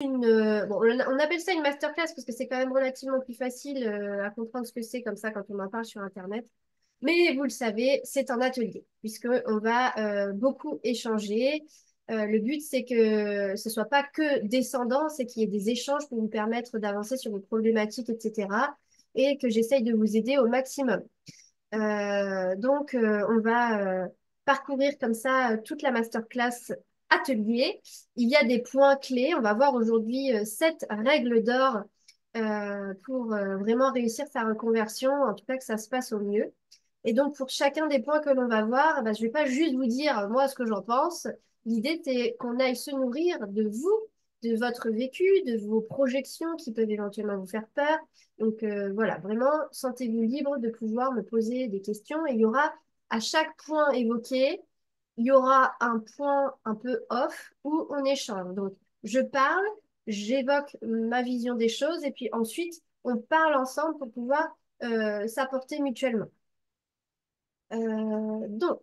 Bon, on appelle ça une masterclass parce que c'est quand même relativement plus facile à comprendre ce que c'est comme ça quand on en parle sur Internet. Mais vous le savez, c'est un atelier puisque on va beaucoup échanger. Le but, c'est que ce soit pas que descendant, c'est qu'il y ait des échanges pour vous permettre d'avancer sur vos problématiques, etc. Et que j'essaye de vous aider au maximum. On va parcourir comme ça toute la masterclass atelier. Il y a des points clés. On va voir aujourd'hui 7 règles d'or pour vraiment réussir sa reconversion, en tout cas que ça se passe au mieux. Et donc, pour chacun des points que l'on va voir, je ne vais pas juste vous dire moi ce que j'en pense. L'idée, c'est qu'on aille se nourrir de vous, de votre vécu, de vos projections qui peuvent éventuellement vous faire peur. Donc voilà, vraiment, sentez-vous libre de pouvoir me poser des questions. Et il y aura, à chaque point évoqué, il y aura un point un peu off où on échange. Donc, je parle, j'évoque ma vision des choses, et puis ensuite, on parle ensemble pour pouvoir s'apporter mutuellement. Donc,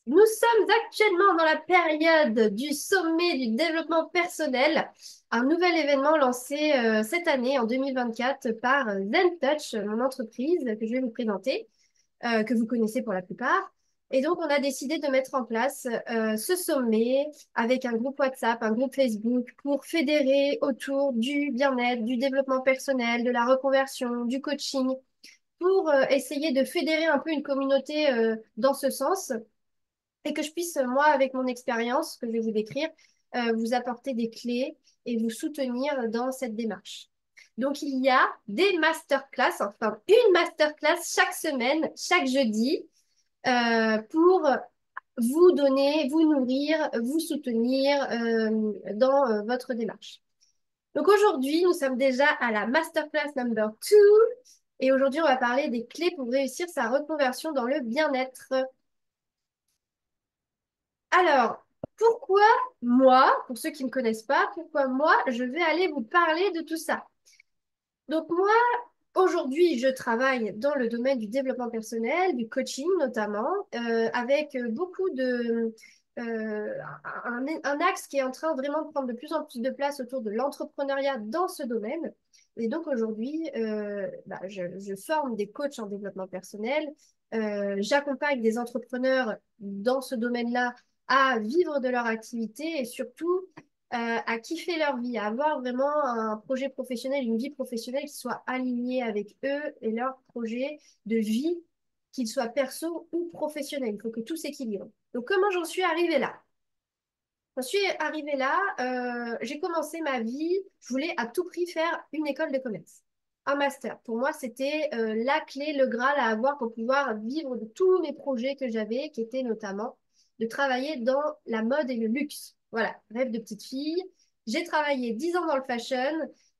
nous sommes actuellement dans la période du sommet du développement personnel, un nouvel événement lancé cette année en 2024 par ZenTouch, mon entreprise que je vais vous présenter, que vous connaissez pour la plupart. Et donc, on a décidé de mettre en place ce sommet avec un groupe WhatsApp, un groupe Facebook pour fédérer autour du bien-être, du développement personnel, de la reconversion, du coaching, pour essayer de fédérer un peu une communauté dans ce sens et que je puisse, moi, avec mon expérience que je vais vous décrire, vous apporter des clés et vous soutenir dans cette démarche. Donc, il y a des masterclass, enfin une masterclass chaque semaine, chaque jeudi, pour vous donner, vous nourrir, vous soutenir dans votre démarche. Donc aujourd'hui, nous sommes déjà à la masterclass number 2 et aujourd'hui, on va parler des clés pour réussir sa reconversion dans le bien-être. Alors, pourquoi moi, pour ceux qui ne me connaissent pas, pourquoi moi, je vais aller vous parler de tout ça? Donc moi, aujourd'hui, je travaille dans le domaine du développement personnel, du coaching notamment, avec beaucoup de... un axe qui est en train vraiment de prendre de plus en plus de place autour de l'entrepreneuriat dans ce domaine. Et donc aujourd'hui, je forme des coachs en développement personnel, j'accompagne des entrepreneurs dans ce domaine-là à vivre de leur activité et surtout à kiffer leur vie, à avoir vraiment un projet professionnel, une vie professionnelle qui soit alignée avec eux et leur projet de vie, qu'il soit perso ou professionnel. Il faut que tout s'équilibre. Donc, comment j'en suis arrivée là? J'en suis arrivée là, j'ai commencé ma vie, je voulais à tout prix faire une école de commerce, un master. Pour moi, c'était la clé, le Graal à avoir pour pouvoir vivre de tous mes projets que j'avais, qui étaient notamment de travailler dans la mode et le luxe. Voilà, rêve de petite fille. J'ai travaillé 10 ans dans le fashion,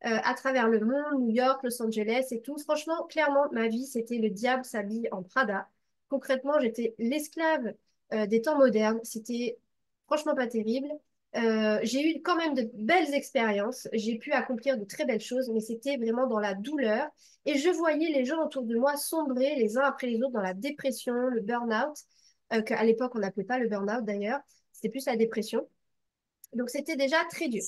à travers le monde, New York, Los Angeles et tout. Franchement, clairement, ma vie, c'était le diable s'habille en Prada. Concrètement, j'étais l'esclave des temps modernes. C'était franchement pas terrible. J'ai eu quand même de belles expériences. J'ai pu accomplir de très belles choses, mais c'était vraiment dans la douleur. Et je voyais les gens autour de moi sombrer les uns après les autres dans la dépression, le burn-out, qu'à l'époque on n'appelait pas le burn-out d'ailleurs, c'était plus la dépression. Donc c'était déjà très dur.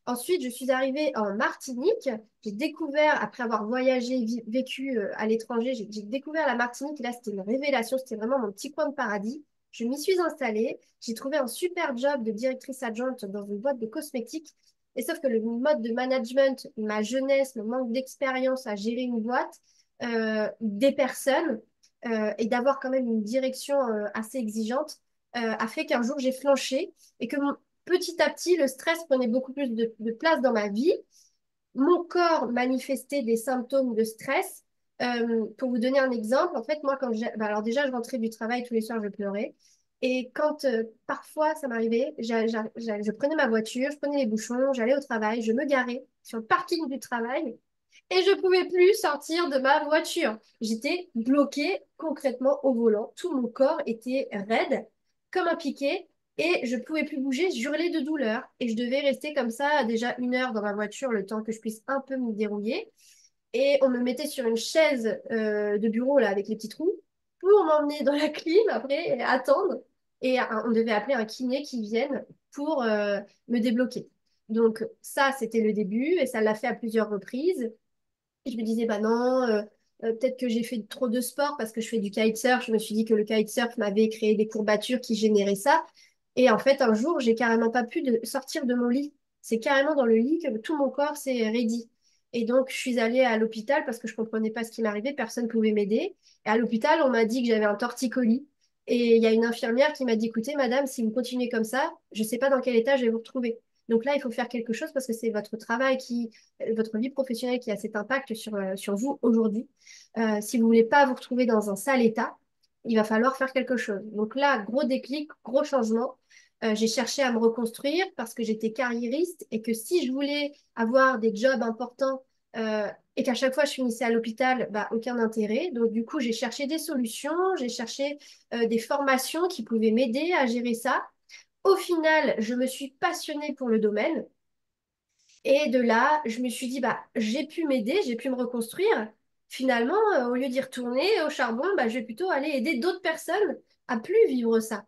Ensuite, je suis arrivée en Martinique. J'ai découvert, après avoir voyagé, vécu à l'étranger, j'ai découvert la Martinique. Et là, c'était une révélation. C'était vraiment mon petit coin de paradis. Je m'y suis installée. J'ai trouvé un super job de directrice adjointe dans une boîte de cosmétiques. Et sauf que le mode de management, ma jeunesse, le manque d'expérience à gérer une boîte, des personnes et d'avoir quand même une direction assez exigeante, a fait qu'un jour j'ai flanché et que petit à petit, le stress prenait beaucoup plus de place dans ma vie. Mon corps manifestait des symptômes de stress. Pour vous donner un exemple, en fait, moi, alors déjà, je rentrais du travail tous les soirs, je pleurais. Et quand parfois ça m'arrivait, je prenais ma voiture, je prenais les bouchons, j'allais au travail, je me garais sur le parking du travail et je pouvais plus sortir de ma voiture. J'étais bloquée concrètement au volant. Tout mon corps était raide, comme un piquet, et je pouvais plus bouger, je hurlais de douleur. Et je devais rester comme ça déjà 1 heure dans ma voiture, le temps que je puisse un peu me dérouiller. Et on me mettait sur une chaise de bureau là avec les petits trous pour m'emmener dans la clim après et attendre. Et on devait appeler un kiné qui vienne pour me débloquer. Donc ça, c'était le début et ça l'a fait à plusieurs reprises. Et je me disais, bah non, peut-être que j'ai fait trop de sport parce que je fais du kitesurf. Je me suis dit que le kitesurf m'avait créé des courbatures qui généraient ça. Et en fait, un jour, j'ai carrément pas pu sortir de mon lit. C'est carrément dans le lit que tout mon corps s'est raidi. Et donc, je suis allée à l'hôpital parce que je comprenais pas ce qui m'arrivait. Personne ne pouvait m'aider. Et à l'hôpital, on m'a dit que j'avais un torticolis. Et il y a une infirmière qui m'a dit, écoutez, madame, si vous continuez comme ça, je sais pas dans quel état je vais vous retrouver. Donc là, il faut faire quelque chose parce que c'est votre travail votre vie professionnelle qui a cet impact sur vous aujourd'hui. Si vous voulez pas vous retrouver dans un sale état, il va falloir faire quelque chose. Donc là, gros déclic, gros changement. J'ai cherché à me reconstruire parce que j'étais carriériste et que si je voulais avoir des jobs importants et qu'à chaque fois je finissais à l'hôpital, bah, aucun intérêt. Donc du coup, j'ai cherché des solutions, j'ai cherché des formations qui pouvaient m'aider à gérer ça. Au final, je me suis passionnée pour le domaine. Et de là, je me suis dit, bah, j'ai pu m'aider, j'ai pu me reconstruire. Finalement, au lieu d'y retourner au charbon, bah, je vais plutôt aller aider d'autres personnes à plus vivre ça.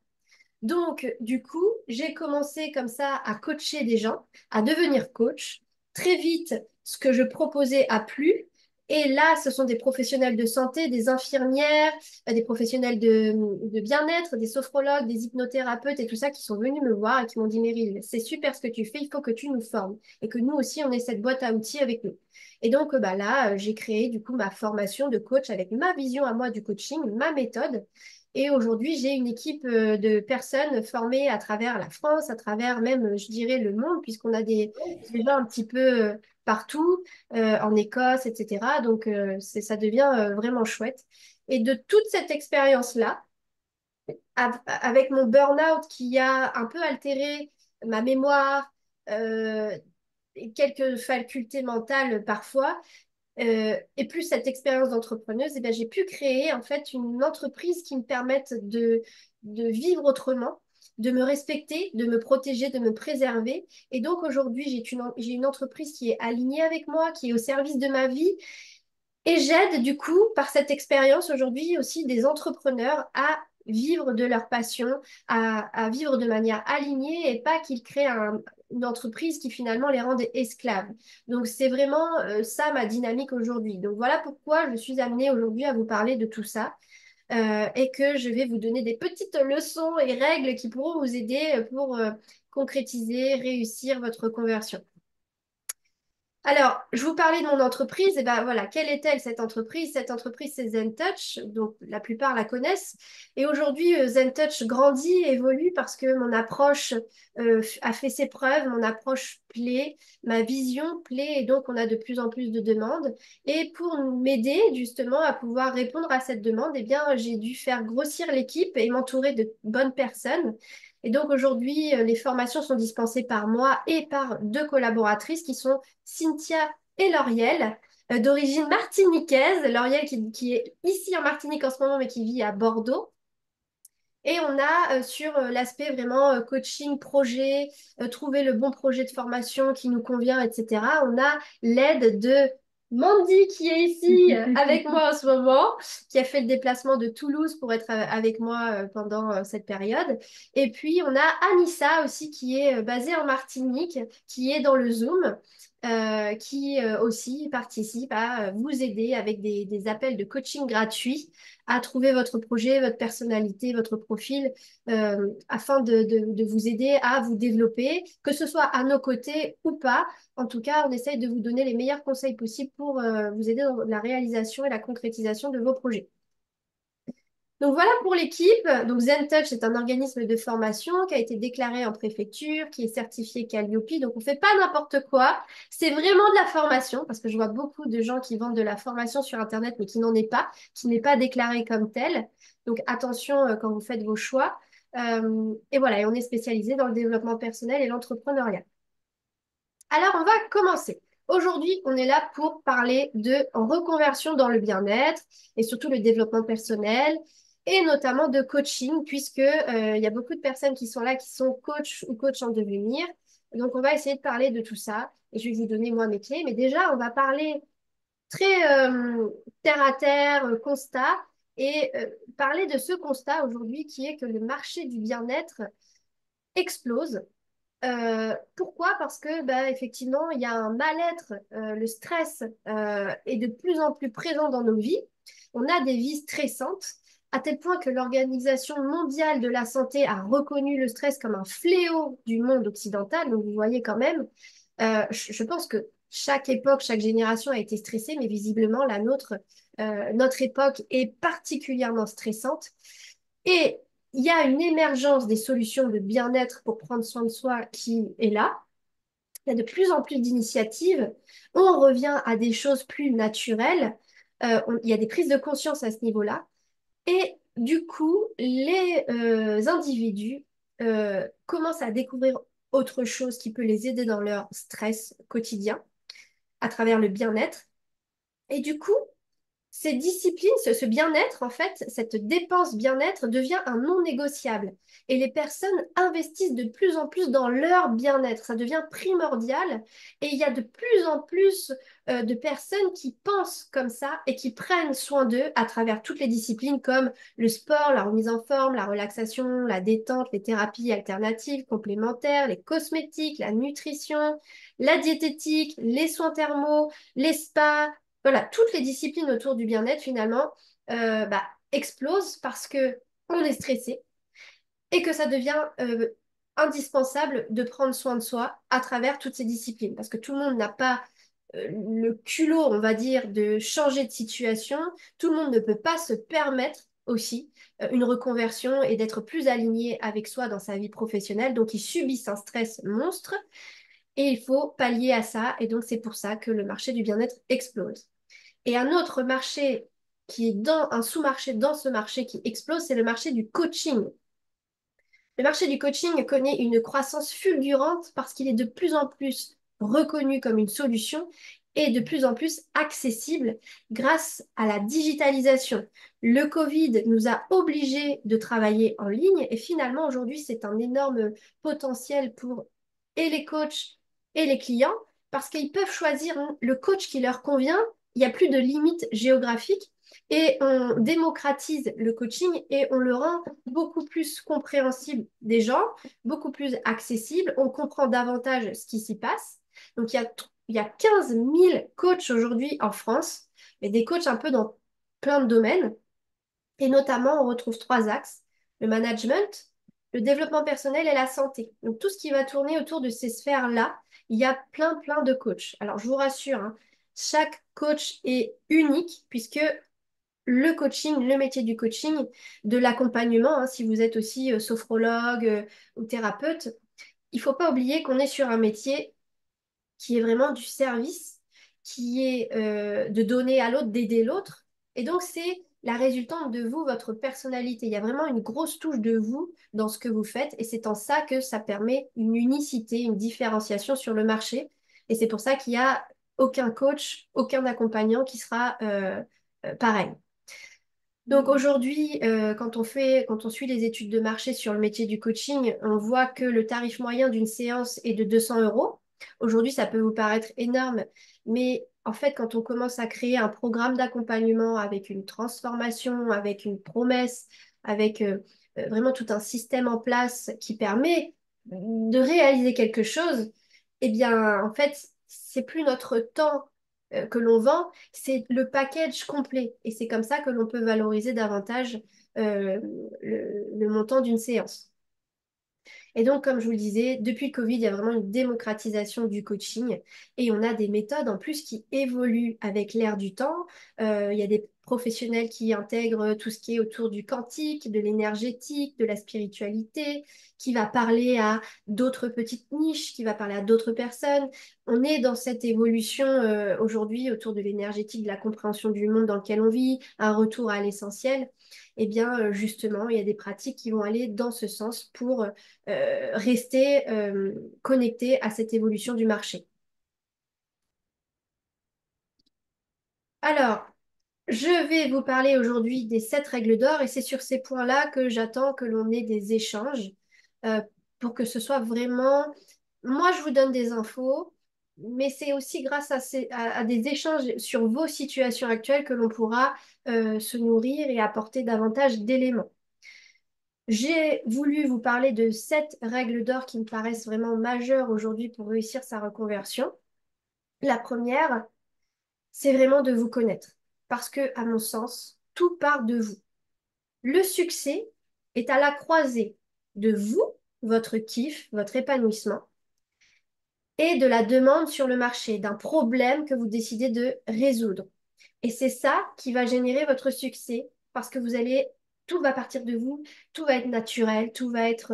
Donc, du coup, j'ai commencé comme ça à coacher des gens, à devenir coach. Très vite, ce que je proposais a plu. Et là, ce sont des professionnels de santé, des infirmières, des professionnels de bien-être, des sophrologues, des hypnothérapeutes et tout ça qui sont venus me voir et qui m'ont dit, Meryl, c'est super ce que tu fais, il faut que tu nous formes et que nous aussi, on ait cette boîte à outils avec nous. Et donc, bah là, j'ai créé du coup ma formation de coach avec ma vision à moi du coaching, ma méthode. Et aujourd'hui, j'ai une équipe de personnes formées à travers la France, à travers même, je dirais, le monde, puisqu'on a des gens un petit peu partout, en Écosse, etc. Donc, ça devient vraiment chouette. Et de toute cette expérience-là, avec mon burn-out qui a un peu altéré ma mémoire, euh, et quelques facultés mentales parfois, et plus cette expérience d'entrepreneuse, eh ben, j'ai pu créer en fait une entreprise qui me permette de vivre autrement, de me respecter, de me protéger, de me préserver. Et donc aujourd'hui, j'ai une entreprise qui est alignée avec moi, qui est au service de ma vie. Et j'aide du coup, par cette expérience aujourd'hui aussi, des entrepreneurs à vivre de leur passion, à vivre de manière alignée et pas qu'ils créent une entreprise qui finalement les rende esclaves. Donc c'est vraiment ça ma dynamique aujourd'hui. Donc voilà pourquoi je suis amenée aujourd'hui à vous parler de tout ça et que je vais vous donner des petites leçons et règles qui pourront vous aider pour concrétiser, réussir votre conversion. Alors, je vous parlais de mon entreprise, et ben voilà, quelle est-elle cette entreprise? Cette entreprise, c'est ZenTouch, donc la plupart la connaissent. Et aujourd'hui, ZenTouch grandit, évolue parce que mon approche a fait ses preuves, mon approche plaît, ma vision plaît, et donc on a de plus en plus de demandes. Et pour m'aider justement à pouvoir répondre à cette demande, eh bien, j'ai dû faire grossir l'équipe et m'entourer de bonnes personnes. Et donc aujourd'hui, les formations sont dispensées par moi et par deux collaboratrices qui sont Cynthia et Lauriel, d'origine martiniquaise. Lauriel qui est ici en Martinique en ce moment, mais qui vit à Bordeaux. Et on a sur l'aspect vraiment coaching, projet, trouver le bon projet de formation qui nous convient, etc. On a l'aide de Mandy qui est ici avec moi en ce moment, qui a fait le déplacement de Toulouse pour être avec moi pendant cette période. Et puis on a Anissa aussi qui est basée en Martinique, qui est dans le Zoom. Qui aussi participe à vous aider avec des appels de coaching gratuits à trouver votre projet, votre personnalité, votre profil, afin de vous aider à vous développer, que ce soit à nos côtés ou pas. En tout cas, on essaye de vous donner les meilleurs conseils possibles pour vous aider dans la réalisation et la concrétisation de vos projets. Donc voilà pour l'équipe. Donc ZenTouch est un organisme de formation qui a été déclaré en préfecture, qui est certifié Calliope. Donc on ne fait pas n'importe quoi. C'est vraiment de la formation parce que je vois beaucoup de gens qui vendent de la formation sur Internet mais qui n'en est pas, qui n'est pas déclarée comme telle. Donc attention quand vous faites vos choix. Et voilà, et on est spécialisé dans le développement personnel et l'entrepreneuriat. Alors, on va commencer. Aujourd'hui, on est là pour parler de reconversion dans le bien-être et surtout le développement personnel et notamment de coaching puisque il y a beaucoup de personnes qui sont là qui sont coach ou coach en devenir. Donc, on va essayer de parler de tout ça et je vais vous donner moi mes clés. Mais déjà, on va parler très terre à terre, constat et parler de ce constat aujourd'hui qui est que le marché du bien-être explose Pourquoi? Parce que bah, effectivement, il y a un mal-être, le stress est de plus en plus présent dans nos vies. On a des vies stressantes, à tel point que l'Organisation mondiale de la santé a reconnu le stress comme un fléau du monde occidental. Donc vous voyez quand même, je pense que chaque époque, chaque génération a été stressée, mais visiblement la nôtre, notre époque est particulièrement stressante. Et il y a une émergence des solutions de bien-être pour prendre soin de soi qui est là. Il y a de plus en plus d'initiatives. On revient à des choses plus naturelles. Il y a des prises de conscience à ce niveau-là. Et du coup, les individus commencent à découvrir autre chose qui peut les aider dans leur stress quotidien à travers le bien-être. Et du coup, ces disciplines, ce bien-être, en fait, cette dépense bien-être devient un non négociable. Et les personnes investissent de plus en plus dans leur bien-être. Ça devient primordial. Et il y a de plus en plus de personnes qui pensent comme ça et qui prennent soin d'eux à travers toutes les disciplines comme le sport, la remise en forme, la relaxation, la détente, les thérapies alternatives, complémentaires, les cosmétiques, la nutrition, la diététique, les soins thermaux, les spas, voilà, toutes les disciplines autour du bien-être, finalement, bah, explosent parce que on est stressé et que ça devient indispensable de prendre soin de soi à travers toutes ces disciplines. Parce que tout le monde n'a pas le culot, on va dire, de changer de situation. Tout le monde ne peut pas se permettre aussi une reconversion et d'être plus aligné avec soi dans sa vie professionnelle. Donc, ils subissent un stress monstre et il faut pallier à ça. Et donc, c'est pour ça que le marché du bien-être explose. Et un autre marché qui est dans un sous-marché dans ce marché qui explose, c'est le marché du coaching. Le marché du coaching connaît une croissance fulgurante parce qu'il est de plus en plus reconnu comme une solution et de plus en plus accessible grâce à la digitalisation. Le Covid nous a obligés de travailler en ligne et finalement aujourd'hui c'est un énorme potentiel pour et les coachs et les clients parce qu'ils peuvent choisir le coach qui leur convient. Il n'y a plus de limites géographiques et on démocratise le coaching et on le rend beaucoup plus compréhensible des gens, beaucoup plus accessible. On comprend davantage ce qui s'y passe. Donc, il y a 15 000 coachs aujourd'hui en France, mais des coachs un peu dans plein de domaines. Et notamment, on retrouve trois axes, le management, le développement personnel et la santé. Donc, tout ce qui va tourner autour de ces sphères-là, il y a plein de coachs. Alors, je vous rassure, hein, chaque coach est unique puisque le coaching, le métier du coaching, de l'accompagnement, hein, si vous êtes aussi sophrologue ou thérapeute, il ne faut pas oublier qu'on est sur un métier qui est vraiment du service, qui est de donner à l'autre, d'aider l'autre. Et donc, c'est la résultante de vous, votre personnalité. Il y a vraiment une grosse touche de vous dans ce que vous faites. Et c'est en ça que ça permet une unicité, une différenciation sur le marché. Et c'est pour ça qu'il n'y a aucun coach, aucun accompagnant qui sera pareil. Donc aujourd'hui, quand on suit les études de marché sur le métier du coaching, on voit que le tarif moyen d'une séance est de 200 euros. Aujourd'hui, ça peut vous paraître énorme, mais en fait, quand on commence à créer un programme d'accompagnement avec une transformation, avec une promesse, avec vraiment tout un système en place qui permet de réaliser quelque chose, eh bien, en fait, c'est plus notre temps que l'on vend, c'est le package complet. Et c'est comme ça que l'on peut valoriser davantage le montant d'une séance. Et donc, comme je vous le disais, depuis le Covid, il y a vraiment une démocratisation du coaching et on a des méthodes en plus qui évoluent avec l'ère du temps. Il y a des professionnels qui intègrent tout ce qui est autour du quantique, de l'énergétique, de la spiritualité, qui va parler à d'autres petites niches, qui va parler à d'autres personnes. On est dans cette évolution aujourd'hui autour de l'énergétique, de la compréhension du monde dans lequel on vit, un retour à l'essentiel. Eh bien, justement, il y a des pratiques qui vont aller dans ce sens pour rester connecté à cette évolution du marché. Alors, je vais vous parler aujourd'hui des 7 règles d'or et c'est sur ces points-là que j'attends que l'on ait des échanges euh, pour que ce soit vraiment... Moi, je vous donne des infos, mais c'est aussi grâce à des échanges sur vos situations actuelles que l'on pourra se nourrir et apporter davantage d'éléments. J'ai voulu vous parler de 7 règles d'or qui me paraissent vraiment majeures aujourd'hui pour réussir sa reconversion. La première, c'est vraiment de vous connaître. Parce que, à mon sens, tout part de vous. Le succès est à la croisée de vous, votre kiff, votre épanouissement, et de la demande sur le marché, d'un problème que vous décidez de résoudre. Et c'est ça qui va générer votre succès parce que tout va partir de vous, tout va être naturel, tout va être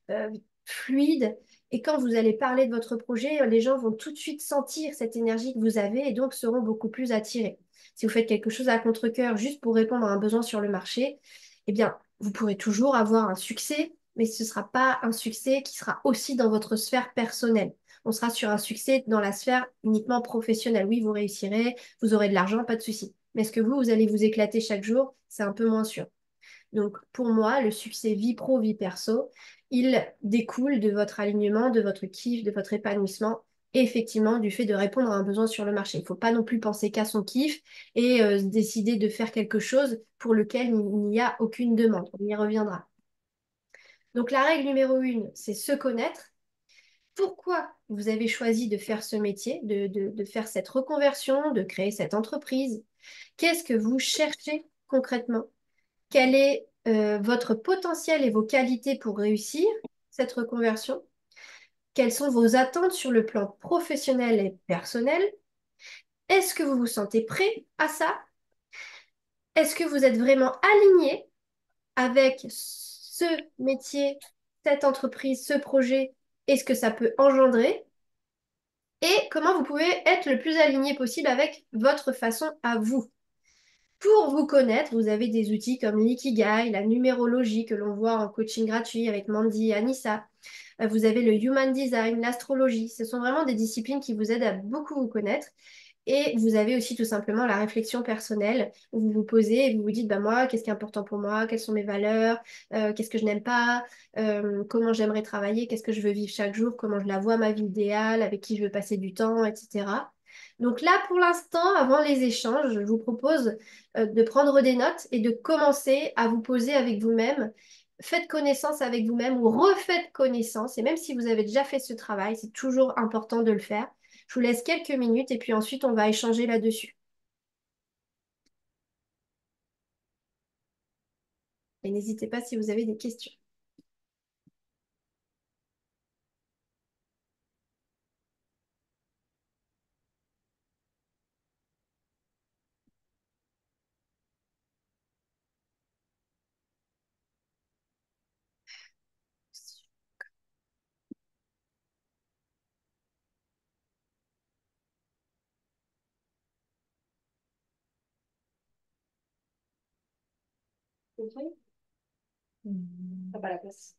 euh, fluide. Et quand vous allez parler de votre projet, les gens vont tout de suite sentir cette énergie que vous avez et donc seront beaucoup plus attirés. Si vous faites quelque chose à contre-cœur juste pour répondre à un besoin sur le marché, eh bien, vous pourrez toujours avoir un succès, mais ce ne sera pas un succès qui sera aussi dans votre sphère personnelle. On sera sur un succès dans la sphère uniquement professionnelle. Oui, vous réussirez, vous aurez de l'argent, pas de souci. Mais est-ce que vous allez vous éclater chaque jour? C'est un peu moins sûr. Donc, pour moi, le succès vie pro, vie perso, il découle de votre alignement, de votre kiff, de votre épanouissement et effectivement du fait de répondre à un besoin sur le marché. Il ne faut pas non plus penser qu'à son kiff et décider de faire quelque chose pour lequel il n'y a aucune demande. On y reviendra. Donc, la règle numéro 1, c'est se connaître. Pourquoi vous avez choisi de faire ce métier, de faire cette reconversion, de créer cette entreprise? Qu'est-ce que vous cherchez concrètement? Quel est votre potentiel et vos qualités pour réussir cette reconversion? Quelles sont vos attentes sur le plan professionnel et personnel? Est-ce que vous vous sentez prêt à ça? Est-ce que vous êtes vraiment aligné avec ce métier, cette entreprise, ce projet et ce que ça peut engendrer? Et comment vous pouvez être le plus aligné possible avec votre façon à vous? Pour vous connaître, vous avez des outils comme l'Ikigai, la numérologie que l'on voit en coaching gratuit avec Mandy et Anissa. Vous avez le Human Design, l'astrologie. Ce sont vraiment des disciplines qui vous aident à beaucoup vous connaître. Et vous avez aussi tout simplement la réflexion personnelle où vous vous posez et vous vous dites, bah moi, qu'est-ce qui est important pour moi? Quelles sont mes valeurs? Qu'est-ce que je n'aime pas? Comment j'aimerais travailler? Qu'est-ce que je veux vivre chaque jour? Comment je la vois, ma vie idéale? Avec qui je veux passer du temps, etc. Donc là, pour l'instant, avant les échanges, je vous propose de prendre des notes et de commencer à vous poser avec vous-même. Faites connaissance avec vous-même ou refaites connaissance. Et même si vous avez déjà fait ce travail, c'est toujours important de le faire. Je vous laisse quelques minutes et puis ensuite on va échanger là-dessus. Et n'hésitez pas si vous avez des questions. Ok. T'as pas la place.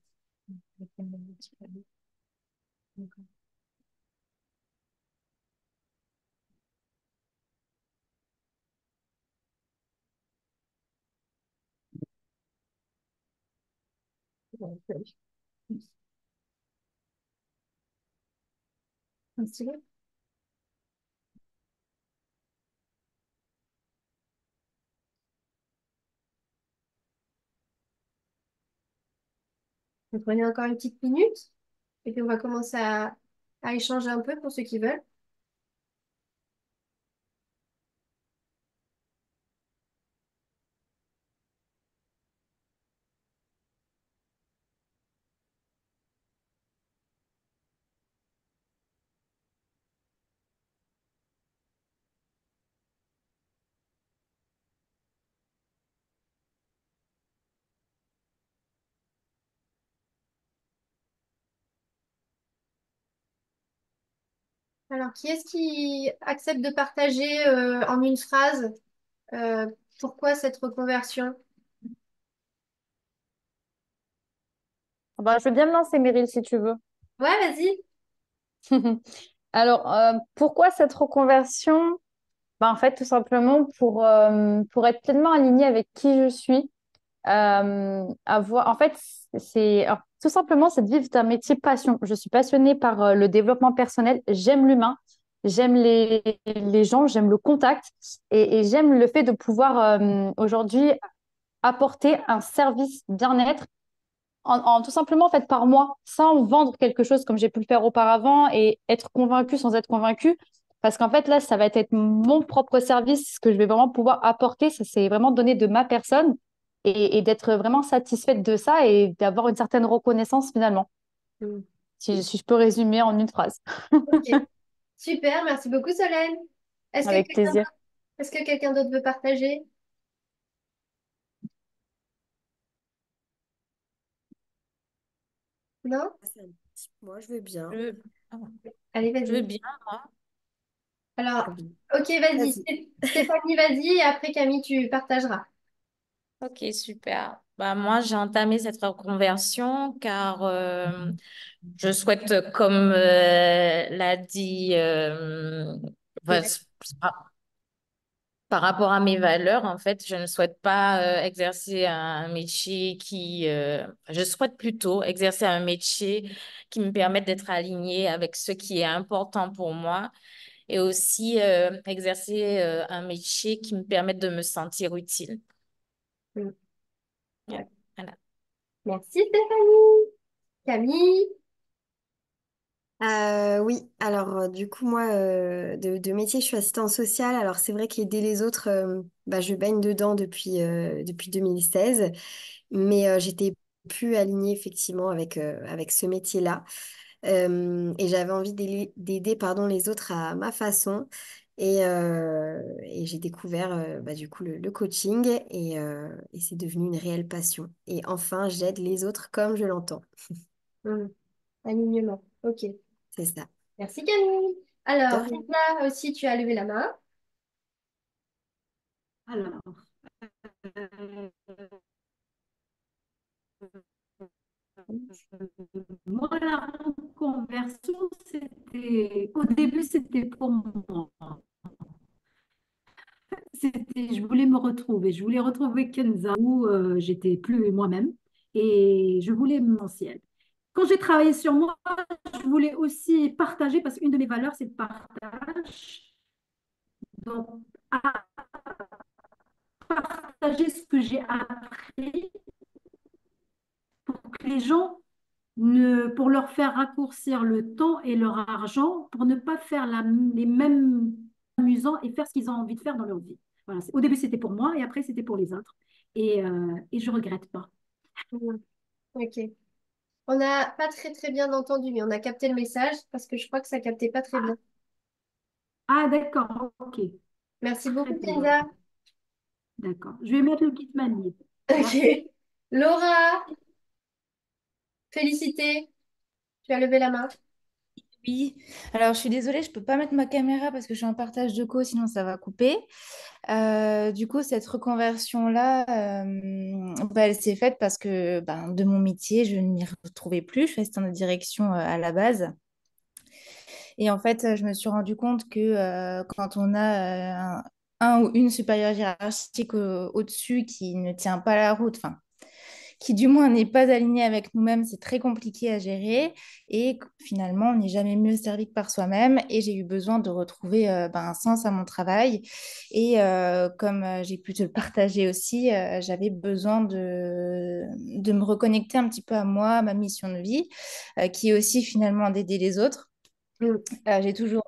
Un stylo. Vous prenez encore une petite minute et puis on va commencer à échanger un peu pour ceux qui veulent. Alors, qui est-ce qui accepte de partager en une phrase euh, pourquoi cette reconversion? Bah, je veux bien me lancer, Meryl, si tu veux. Ouais, vas-y. Alors, pourquoi cette reconversion? Bah, en fait, tout simplement pour être pleinement alignée avec qui je suis. En fait, alors, tout simplement, c'est de vivre d'un métier passion. Je suis passionnée par le développement personnel. J'aime l'humain, j'aime les gens, j'aime le contact et j'aime le fait de pouvoir aujourd'hui apporter un service bien-être tout simplement en fait par moi, sans vendre quelque chose comme j'ai pu le faire auparavant et être convaincu sans être convaincu. Parce qu'en fait, là, ça va être mon propre service, ce que je vais vraiment pouvoir apporter. Ça, c'est vraiment donner de ma personne et d'être vraiment satisfaite de ça et d'avoir une certaine reconnaissance finalement, Mm. si je peux résumer en une phrase. Ok, super, merci beaucoup Solène. Est-ce que Avec quelqu'un plaisir. d'autre, est-ce que quelqu'un d'autre veut partager? Non? Moi, je veux bien. Je, ah, Allez, je veux vas-y. bien, moi. Alors, Oui. ok, vas-y. Vas-y. Stéphanie, vas-y, et après Camille, tu partageras. Ok, super. Bah, moi, j'ai entamé cette reconversion car je souhaite, comme l'a dit, enfin, par rapport à mes valeurs, en fait, je ne souhaite pas exercer un métier je souhaite plutôt exercer un métier qui me permette d'être alignée avec ce qui est important pour moi et aussi exercer un métier qui me permette de me sentir utile. Mm. Ouais, voilà. Merci Stéphanie. Camille. Oui, alors du coup, moi, de métier, je suis assistante sociale. Alors, c'est vrai qu'aider les autres, bah, je baigne dedans depuis 2016, mais j'étais plus alignée effectivement avec ce métier-là. Et j'avais envie d'aider pardon, les autres à ma façon. Et j'ai découvert bah, du coup le coaching et c'est devenu une réelle passion. Et enfin, j'aide les autres comme je l'entends. Mm. Alignement. Ok. C'est ça. Merci Camille. De Alors, rien. Rita aussi, tu as levé la main. Alors, euh, moi, la reconversion, au début, c'était pour moi. Je voulais me retrouver. Je voulais retrouver Kenza où j'étais plus moi-même et je voulais m'essentiel. Quand j'ai travaillé sur moi, je voulais aussi partager parce qu'une de mes valeurs, c'est le partage. Donc, à partager ce que j'ai appris pour que les gens pour leur faire raccourcir le temps et leur argent pour ne pas faire les mêmes amusants et faire ce qu'ils ont envie de faire dans leur vie. Voilà. Au début, c'était pour moi et après, c'était pour les autres. Et je regrette pas. Mm. Ok. On n'a pas très très bien entendu, mais on a capté le message parce que je crois que ça captait pas très bien. Ah, ah, d'accord, ok. Merci Très beaucoup, bien. Kenza. D'accord. Je vais mettre le kit manip. Ok. Merci. Laura, félicité. Tu as levé la main. Oui, alors je suis désolée, je peux pas mettre ma caméra parce que je suis en partage de co, sinon ça va couper. Du coup, cette reconversion-là, bah, elle s'est faite parce que ben, de mon métier, je ne m'y retrouvais plus. Je suis assistante de direction à la base. Et en fait, je me suis rendu compte que quand on a un ou une supérieure hiérarchique au-dessus qui ne tient pas la route, enfin, qui du moins n'est pas aligné avec nous-mêmes, c'est très compliqué à gérer. Et finalement, on n'est jamais mieux servi que par soi-même. Et j'ai eu besoin de retrouver ben, un sens à mon travail. Et comme j'ai pu te le partager aussi, j'avais besoin de me reconnecter un petit peu à moi, à ma mission de vie, qui est aussi finalement d'aider les autres. Mm. J'ai toujours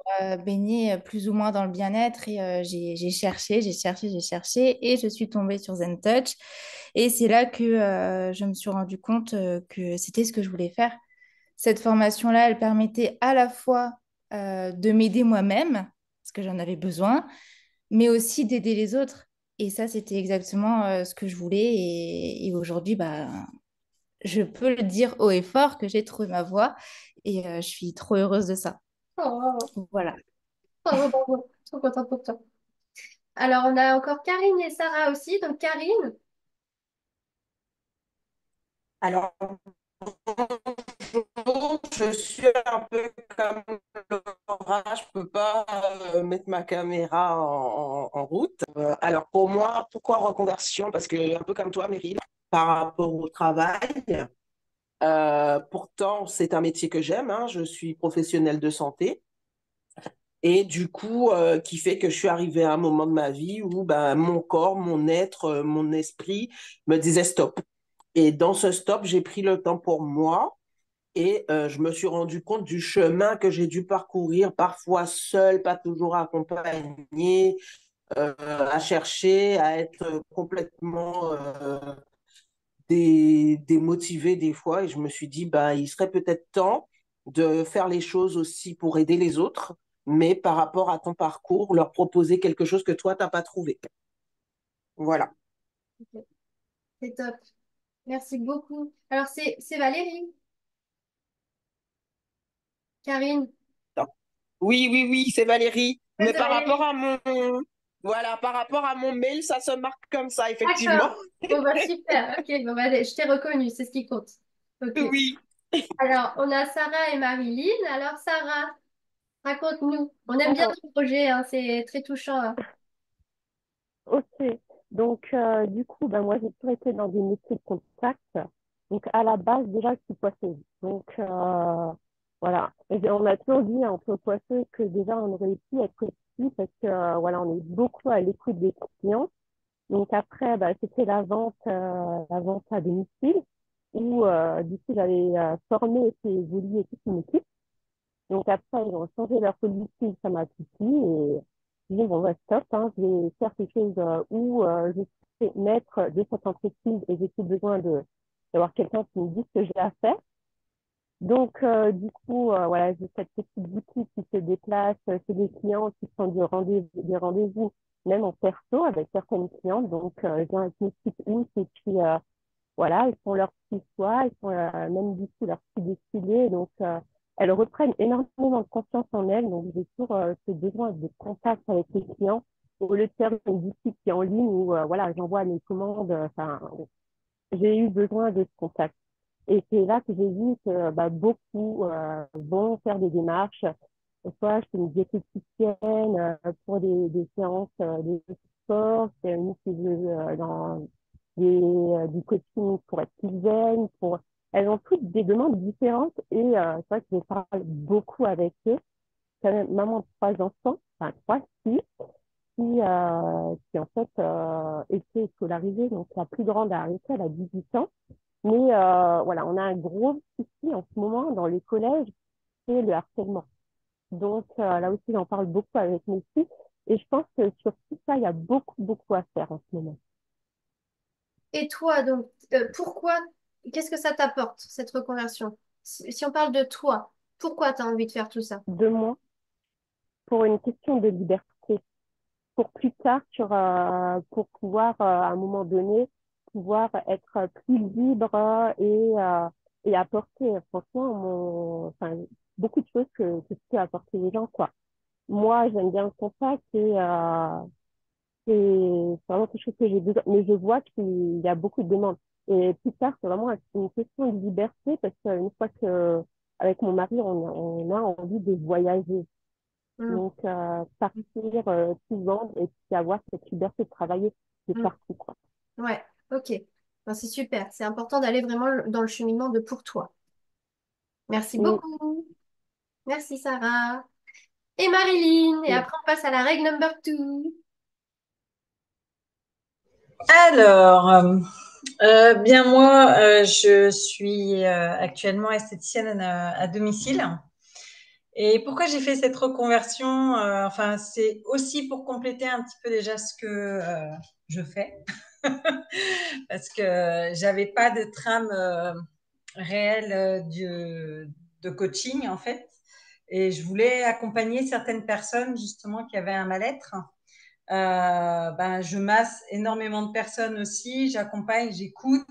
baigné plus ou moins dans le bien-être et j'ai cherché, j'ai cherché, j'ai cherché et je suis tombée sur Zen Touch. Et c'est là que je me suis rendu compte que c'était ce que je voulais faire. Cette formation-là, elle permettait à la fois de m'aider moi-même, parce que j'en avais besoin, mais aussi d'aider les autres. Et ça, c'était exactement ce que je voulais. Et aujourd'hui, bah, je peux le dire haut et fort que j'ai trouvé ma voie et je suis trop heureuse de ça. Oh, Voilà. bravo, bravo. Trop contente pour toi. Alors, on a encore Karine et Sarah aussi. Donc, Karine. Alors, je suis un peu comme Laura, je peux pas mettre ma caméra en route. Alors, pour moi, pourquoi reconversion? Parce que, un peu comme toi, Meryl, par rapport au travail, pourtant, c'est un métier que j'aime, hein, je suis professionnelle de santé. Et du coup, qui fait que je suis arrivée à un moment de ma vie où ben, mon corps, mon être, mon esprit me disait stop. Et dans ce stop, j'ai pris le temps pour moi et je me suis rendu compte du chemin que j'ai dû parcourir, parfois seul, pas toujours accompagné, à chercher, à être complètement démotivé des fois. Et je me suis dit, bah, il serait peut-être temps de faire les choses aussi pour aider les autres, mais par rapport à ton parcours, leur proposer quelque chose que toi, tu n'as pas trouvé. Voilà. Ok, c'est top. Merci beaucoup. Alors, c'est Valérie, Karine. Oui, oui, oui, c'est Valérie. Ouais, Mais c'est par rapport Valérie. à voilà, par rapport à mon mail, ça se marque comme ça, effectivement. D'accord. Bon, bah, super. Ok, bon, bah, je t'ai reconnue, c'est ce qui compte. Ok. Oui. Alors, on a Sarah et Marilyn. Alors, Sarah, raconte-nous. On aime bien Alors, ton projet, hein, c'est très touchant, hein. ok. Donc, du coup, ben, moi, j'ai toujours été dans des métiers de contact. Donc, à la base, déjà, je suis poisseuse. Donc, voilà. On a toujours dit entre poisseux que déjà, on aurait pu être ici parce que, voilà, on est beaucoup à l'écoute des clients. Donc, après, ben, c'était la vente à domicile où, du coup, j'avais formé et évolué toute une équipe. Donc après, ils ont changé leur politique, ça m'a suffi. Et je dis, bon, bah, stop, hein, je vais faire quelque chose où je suis maître de cette entreprise et j'ai plus besoin d'avoir quelqu'un qui me dise ce que j'ai à faire. Donc, du coup, voilà, j'ai cette petite boutique qui se déplace chez des clients qui font des rendez-vous, même en perso avec certaines clientes. Donc, j'ai un petit août et puis voilà, ils font leur petit choix, ils font même du coup leur petit défilé. Donc, elles reprennent énormément de confiance en elles. Donc, j'ai toujours ce besoin de contact avec les clients au lieu de faire une boutique qui est en ligne où, voilà, j'envoie mes commandes. Enfin, j'ai eu besoin de ce contact. Et c'est là que j'ai vu que bah, beaucoup vont faire des démarches. Soit je suis une diététicienne pour des séances de sport, c'est une qui veut dans du coaching pour être plus zen. Elles ont toutes des demandes différentes et c'est vrai que je parle beaucoup avec eux. Quand même maman de trois enfants, enfin trois filles, qui en fait étaient scolarisées. Donc la plus grande a arrêté, elle a 18 ans. Mais voilà, on a un gros souci en ce moment dans les collèges, c'est le harcèlement. Donc là aussi, j'en parle beaucoup avec mes filles. Et je pense que sur tout ça, il y a beaucoup, beaucoup à faire en ce moment. Et toi, donc, pourquoi, qu'est-ce que ça t'apporte, cette reconversion? Si on parle de toi, pourquoi tu as envie de faire tout ça? De moi, pour une question de liberté, pour plus tard, pour pouvoir, à un moment donné, pouvoir être plus libre et apporter, franchement, enfin, beaucoup de choses que je peux apporter aux gens, quoi. Moi, j'aime bien le contact et c'est vraiment quelque chose que j'ai besoin. Mais je vois qu'il y a beaucoup de demandes. Et plus tard, c'est vraiment une question de liberté parce qu'une fois que, avec mon mari, on a envie de voyager. Hmm, Donc, partir, tout vendre et puis avoir cette liberté de travailler de hmm. partout, quoi. Ouais, ok. Ben, c'est super. C'est important d'aller vraiment dans le cheminement de pour toi. Merci Oui, beaucoup. Merci Sarah. Et Marilyn. Et oui. après, on passe à la règle number two. Alors, bien moi, je suis actuellement esthéticienne à domicile. Et pourquoi j'ai fait cette reconversion? Enfin, c'est aussi pour compléter un petit peu déjà ce que je fais, parce que j'avais pas de trame réelle de coaching en fait, et je voulais accompagner certaines personnes justement qui avaient un mal-être. Ben, je masse énormément de personnes aussi, j'accompagne, j'écoute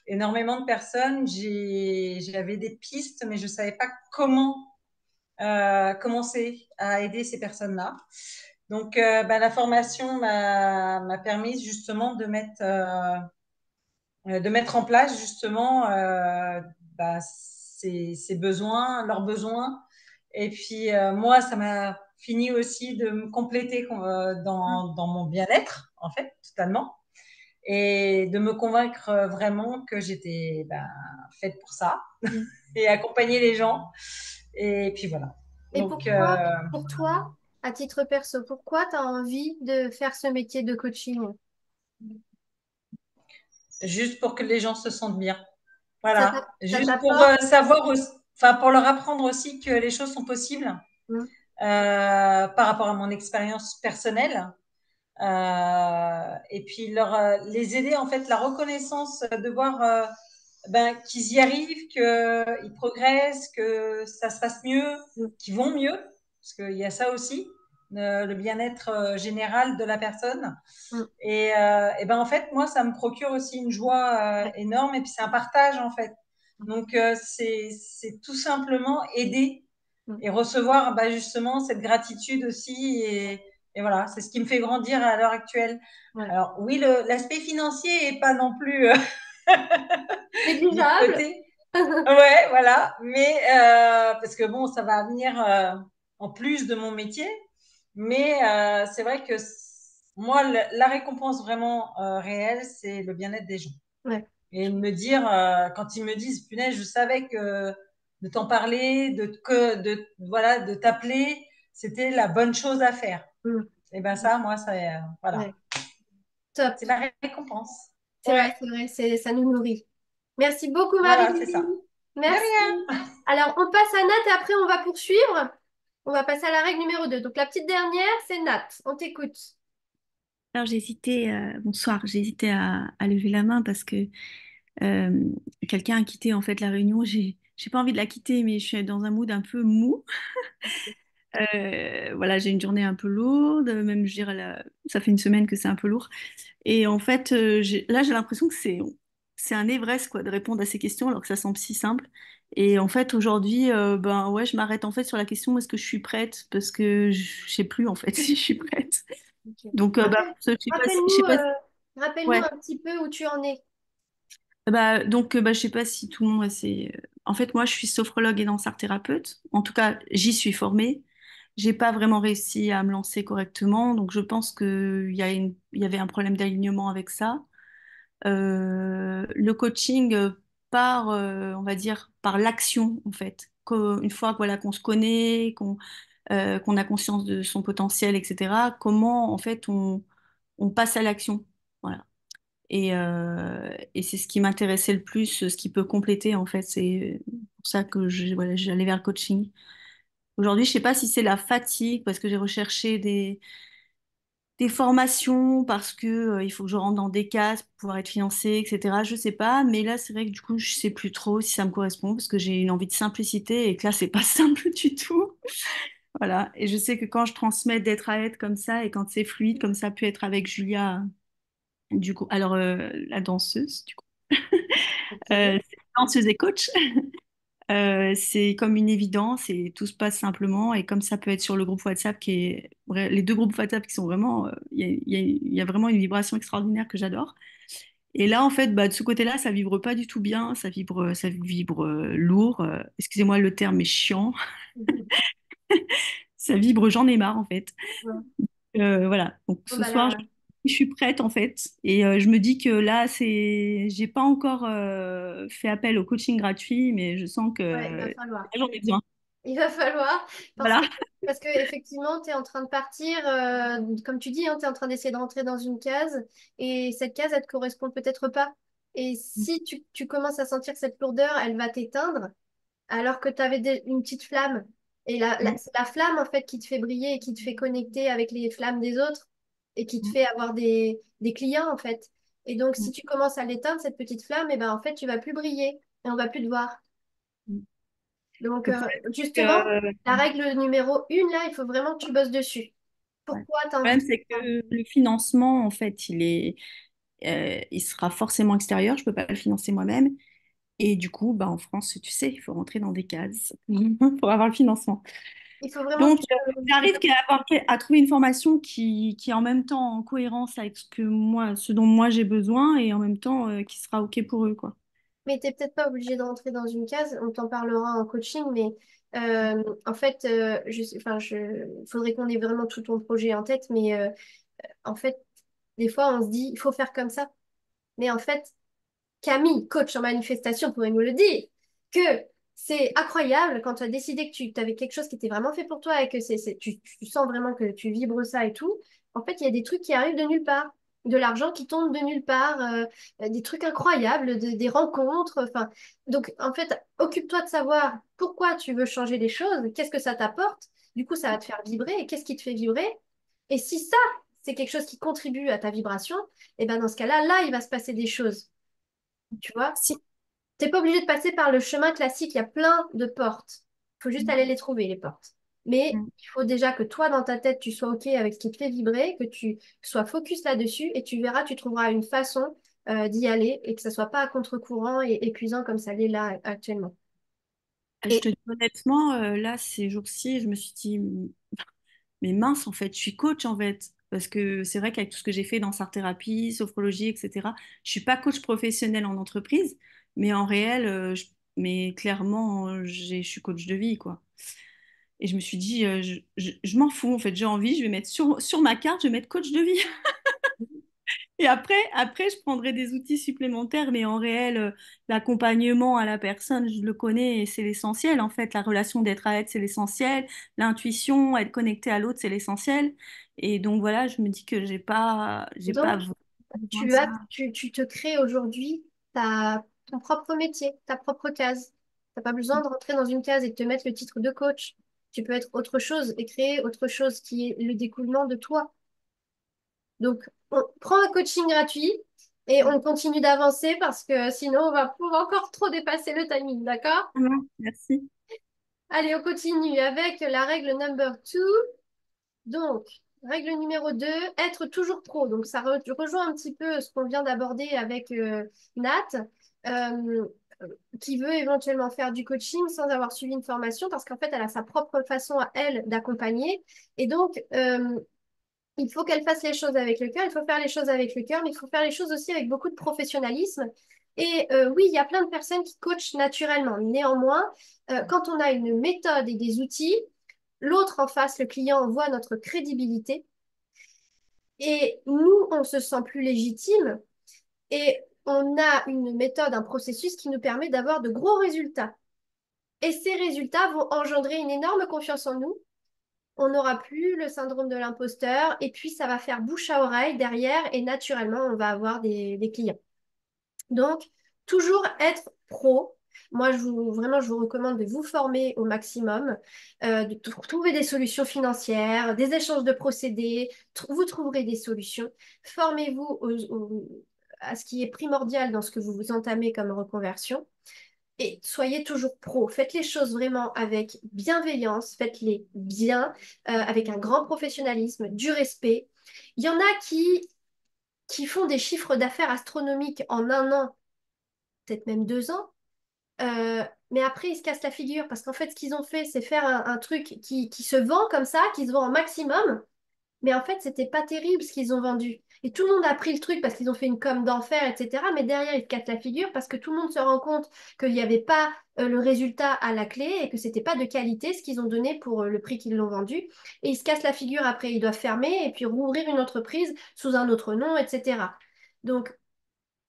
énormément de personnes. J'avais des pistes, mais je ne savais pas comment commencer à aider ces personnes-là. Donc, ben, la formation m'a permis justement de mettre en place justement ben, ces besoins, leurs besoins. Et puis, moi, ça m'a fini aussi de me compléter dans mon bien-être, en fait, totalement. Et de me convaincre vraiment que j'étais ben, faite pour ça et accompagner les gens. Et puis voilà. Et Donc, pourquoi, pour toi, à titre perso, pourquoi tu as envie de faire ce métier de coaching? juste pour que les gens se sentent bien. Ça Voilà, ça juste pour t'apporte. savoir, enfin pour leur apprendre aussi que les choses sont possibles Mm. par rapport à mon expérience personnelle. Et puis les aider en fait la reconnaissance de voir qu'ils y arrivent, qu'ils progressent, que ça se passe mieux, Mm. qu'ils vont mieux, parce qu'il y a ça aussi, le bien-être général de la personne. Mm. Et ben en fait, moi, ça me procure aussi une joie Ouais. énorme, et puis c'est un partage en fait. Donc c'est tout simplement aider Mm. et recevoir justement cette gratitude aussi. Et voilà, c'est ce qui me fait grandir à l'heure actuelle. Ouais. Alors oui, l'aspect financier est pas non plus mis de Négligeable. côté. Ouais, voilà. Mais parce que bon, ça va venir en plus de mon métier. Mais c'est vrai que moi, la récompense vraiment réelle, c'est le bien-être des gens. Ouais. Et de me dire, quand ils me disent, punaise, je savais que de t'en parler, voilà, de t'appeler, c'était la bonne chose à faire. Mm. Et ben ça, moi, ça, voilà, Ouais. Top. c'est ma récompense. C'est Ouais, vrai, ça nous nourrit. Merci beaucoup, voilà, c'est Marie. ça. De Merci. rien. Alors, on passe à Nat et après, on va poursuivre. On va passer à la règle numéro 2. Donc, la petite dernière, c'est Nat. On t'écoute. Alors j'ai hésité, bonsoir, j'ai hésité à lever la main parce que euh, quelqu'un a quitté en fait la réunion. J'ai pas envie de la quitter, mais je suis dans un mood un peu mou. Voilà, j'ai une journée un peu lourde, même je dirais ça fait une semaine que c'est un peu lourd. Et en fait, là j'ai l'impression que c'est un Everest quoi, de répondre à ces questions alors que ça semble si simple. Et en fait aujourd'hui, ben ouais, je m'arrête en fait sur la question est-ce que je suis prête? Parce que je sais plus en fait si je suis prête. Ok. Donc bah, je sais Rappelle-nous pas, rappelle-nous ouais. un petit peu où tu en es. Je sais pas si tout le monde en fait, moi, je suis sophrologue et danseur thérapeute. En tout cas, j'y suis formée. J'ai pas vraiment réussi à me lancer correctement, donc je pense il y avait un problème d'alignement avec ça. Le coaching part, on va dire, par l'action, en fait. Une fois voilà, qu'on se connaît, qu'on a conscience de son potentiel, etc., comment, en fait, on passe à l'action. Voilà. Et c'est ce qui m'intéressait le plus, ce qui peut compléter en fait. C'est pour ça que voilà, j'allais vers le coaching. Aujourd'hui, je sais pas si c'est la fatigue parce que j'ai recherché des formations parce que il faut que je rentre dans des cases pour pouvoir être financée, etc. Je sais pas, mais là c'est vrai que du coup je sais plus trop si ça me correspond parce que j'ai une envie de simplicité et que là c'est pas simple du tout. Voilà. Et je sais que quand je transmets d'être à être comme ça et quand c'est fluide comme ça a pu être avec Julia, du coup, alors la danseuse, du coup. Ok. C'est danseuse et coach. C'est comme une évidence et tout se passe simplement. Et comme ça peut être sur le groupe WhatsApp, les deux groupes WhatsApp qui sont vraiment, il y a vraiment une vibration extraordinaire que j'adore. Et là, en fait, bah, de ce côté-là, ça vibre pas du tout bien, ça vibre lourd. Excusez-moi, le terme est chiant. Ça vibre, j'en ai marre en fait. Ouais. Voilà. Donc Bon, ce bah soir, là, je suis prête en fait. Et je me dis que là, j'ai pas encore fait appel au coaching gratuit, mais je sens ouais, il va que falloir. j'en ai besoin. Il va falloir, Voilà. parce que effectivement, tu es en train de partir, comme tu dis, tu es en train d'essayer de rentrer dans une case, et cette case, elle te correspond peut-être pas. Et si tu commences à sentir que cette lourdeur, elle va t'éteindre, alors que tu avais une petite flamme, et Mm, c'est la flamme, en fait, qui te fait briller et qui te fait connecter avec les flammes des autres, et qui te mm, fait avoir des clients, en fait. Et donc, mm. si tu commences à l'éteindre, cette petite flamme, et ben, en fait, tu vas plus briller, et on va plus te voir. Mm. Donc, Le problème, c'est justement, que, la règle numéro 1, là, il faut vraiment que tu bosses dessus. ouais. Pourquoi tu as Le envie problème, de c'est faire ça? que le financement, en fait, il sera forcément extérieur. Je peux pas le financer moi-même. Et du coup, bah, en France, tu sais, il faut rentrer dans des cases pour avoir le financement. Il faut vraiment Donc, que j'arrive à trouver une formation qui est en même temps en cohérence avec ce dont moi j'ai besoin et en même temps qui sera OK pour eux, quoi. Mais tu n'es peut-être pas obligé de rentrer dans une case, on t'en parlera en coaching, mais en fait, il faudrait qu'on ait vraiment tout ton projet en tête, mais en fait, des fois, on se dit, il faut faire comme ça. Mais en fait, Camille, coach en manifestation, pourrait nous le dire, que c'est incroyable quand tu as décidé que tu avais quelque chose qui était vraiment fait pour toi et que tu sens vraiment que tu vibres ça et tout. En fait, il y a des trucs qui arrivent de nulle part. de l'argent qui tombe de nulle part, des trucs incroyables, des rencontres. Enfin, donc, en fait, occupe-toi de savoir pourquoi tu veux changer les choses, qu'est-ce que ça t'apporte. Du coup, ça va te faire vibrer. Et qu'est-ce qui te fait vibrer? Et si ça, c'est quelque chose qui contribue à ta vibration, et ben dans ce cas-là, là, il va se passer des choses. Tu vois? Si, T'es pas obligé de passer par le chemin classique. Il y a plein de portes. Il faut juste aller les trouver, les portes. Mais Mm. il faut déjà que toi, dans ta tête, tu sois OK avec ce qui te fait vibrer, que tu sois focus là-dessus et tu verras, tu trouveras une façon d'y aller et que ça soit pas à contre-courant et épuisant comme ça l'est là actuellement. Je te et dis honnêtement, là, ces jours-ci, je me suis dit, mais mince, en fait, je suis coach, en fait. Parce que c'est vrai qu'avec tout ce que j'ai fait dans art-thérapie, sophrologie, etc., je suis pas coach professionnel en entreprise, mais en réel, mais clairement, je suis coach de vie, quoi. Et je me suis dit, je m'en fous, en fait, j'ai envie, je vais mettre sur ma carte, je vais mettre coach de vie. Et après, je prendrai des outils supplémentaires, mais en réel, l'accompagnement à la personne, je le connais et c'est l'essentiel. En fait, la relation d'être à être, c'est l'essentiel. L'intuition, être connecté à l'autre, c'est l'essentiel. Et donc voilà, je me dis que j'ai pas Donc, besoin de ça. tu te crées aujourd'hui ton propre métier, ta propre case. Tu n'as pas besoin de rentrer dans une case et de te mettre le titre de coach. Tu peux être autre chose et créer autre chose qui est le découlement de toi. Donc, on prend un coaching gratuit et on continue d'avancer parce que sinon, on va encore trop dépasser le timing, d'accord? Merci. Allez, on continue avec la règle number two. Donc, règle numéro 2, être toujours pro. Donc, ça rejoint un petit peu ce qu'on vient d'aborder avec Nat, euh, qui veut éventuellement faire du coaching sans avoir suivi une formation parce qu'en fait, elle a sa propre façon à elle d'accompagner. Et donc, il faut qu'elle fasse les choses avec le cœur, il faut faire les choses avec le cœur, mais il faut faire les choses aussi avec beaucoup de professionnalisme. Et oui, il y a plein de personnes qui coachent naturellement. Néanmoins, quand on a une méthode et des outils, l'autre en face, le client, voit notre crédibilité et nous, on se sent plus légitime et on a une méthode, un processus qui nous permet d'avoir de gros résultats. Et ces résultats vont engendrer une énorme confiance en nous. On n'aura plus le syndrome de l'imposteur et puis ça va faire bouche à oreille derrière et naturellement, on va avoir des clients. Donc, toujours être pro. Moi, vraiment, je vous recommande de vous former au maximum, trouver des solutions financières, des échanges de procédés. Vous trouverez des solutions. Formez-vous à ce qui est primordial dans ce que vous entamez comme reconversion. Et soyez toujours pro. Faites les choses vraiment avec bienveillance. Faites-les bien, avec un grand professionnalisme, du respect. Il y en a qui font des chiffres d'affaires astronomiques en un an, peut-être même 2 ans. Mais après, ils se cassent la figure parce qu'en fait, ce qu'ils ont fait, c'est faire un truc qui se vend comme ça, qui se vend au maximum. Mais en fait, c'était pas terrible ce qu'ils ont vendu. Et tout le monde a pris le truc parce qu'ils ont fait une com d'enfer, etc. Mais derrière, ils se cassent la figure parce que tout le monde se rend compte qu'il n'y avait pas le résultat à la clé et que c'était pas de qualité ce qu'ils ont donné pour le prix qu'ils l'ont vendu. Et ils se cassent la figure après, ils doivent fermer et puis rouvrir une entreprise sous un autre nom, etc. Donc,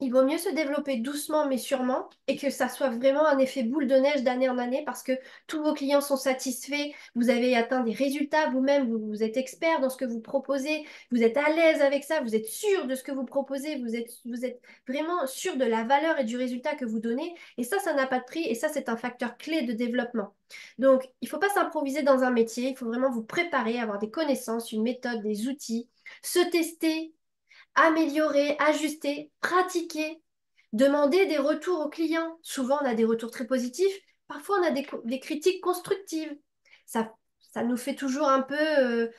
il vaut mieux se développer doucement mais sûrement et que ça soit vraiment un effet boule de neige d'année en année parce que tous vos clients sont satisfaits, vous avez atteint des résultats vous-même, vous êtes expert dans ce que vous proposez, vous êtes à l'aise avec ça, vous êtes sûr de ce que vous proposez, vous êtes vraiment sûr de la valeur et du résultat que vous donnez et ça n'a pas de prix et ça, c'est un facteur clé de développement. Donc, il ne faut pas s'improviser dans un métier, il faut vraiment vous préparer, avoir des connaissances, une méthode, des outils, se tester, améliorer, ajuster, pratiquer, demander des retours aux clients. Souvent, on a des retours très positifs. Parfois, on a des critiques constructives. Ça nous fait toujours un peu,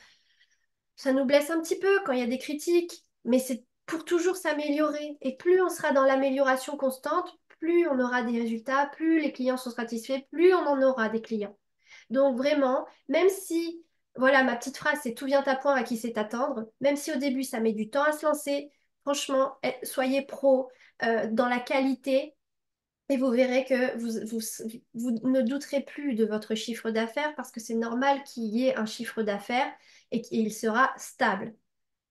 ça nous blesse un petit peu quand il y a des critiques, mais c'est pour toujours s'améliorer. Et plus on sera dans l'amélioration constante, plus on aura des résultats, plus les clients sont satisfaits, plus on en aura des clients. Donc vraiment, même si, voilà, ma petite phrase, c'est tout vient à point à qui sait attendre, même si au début ça met du temps à se lancer, franchement, soyez pro dans la qualité et vous verrez que vous ne douterez plus de votre chiffre d'affaires parce que c'est normal qu'il y ait un chiffre d'affaires et qu'il sera stable.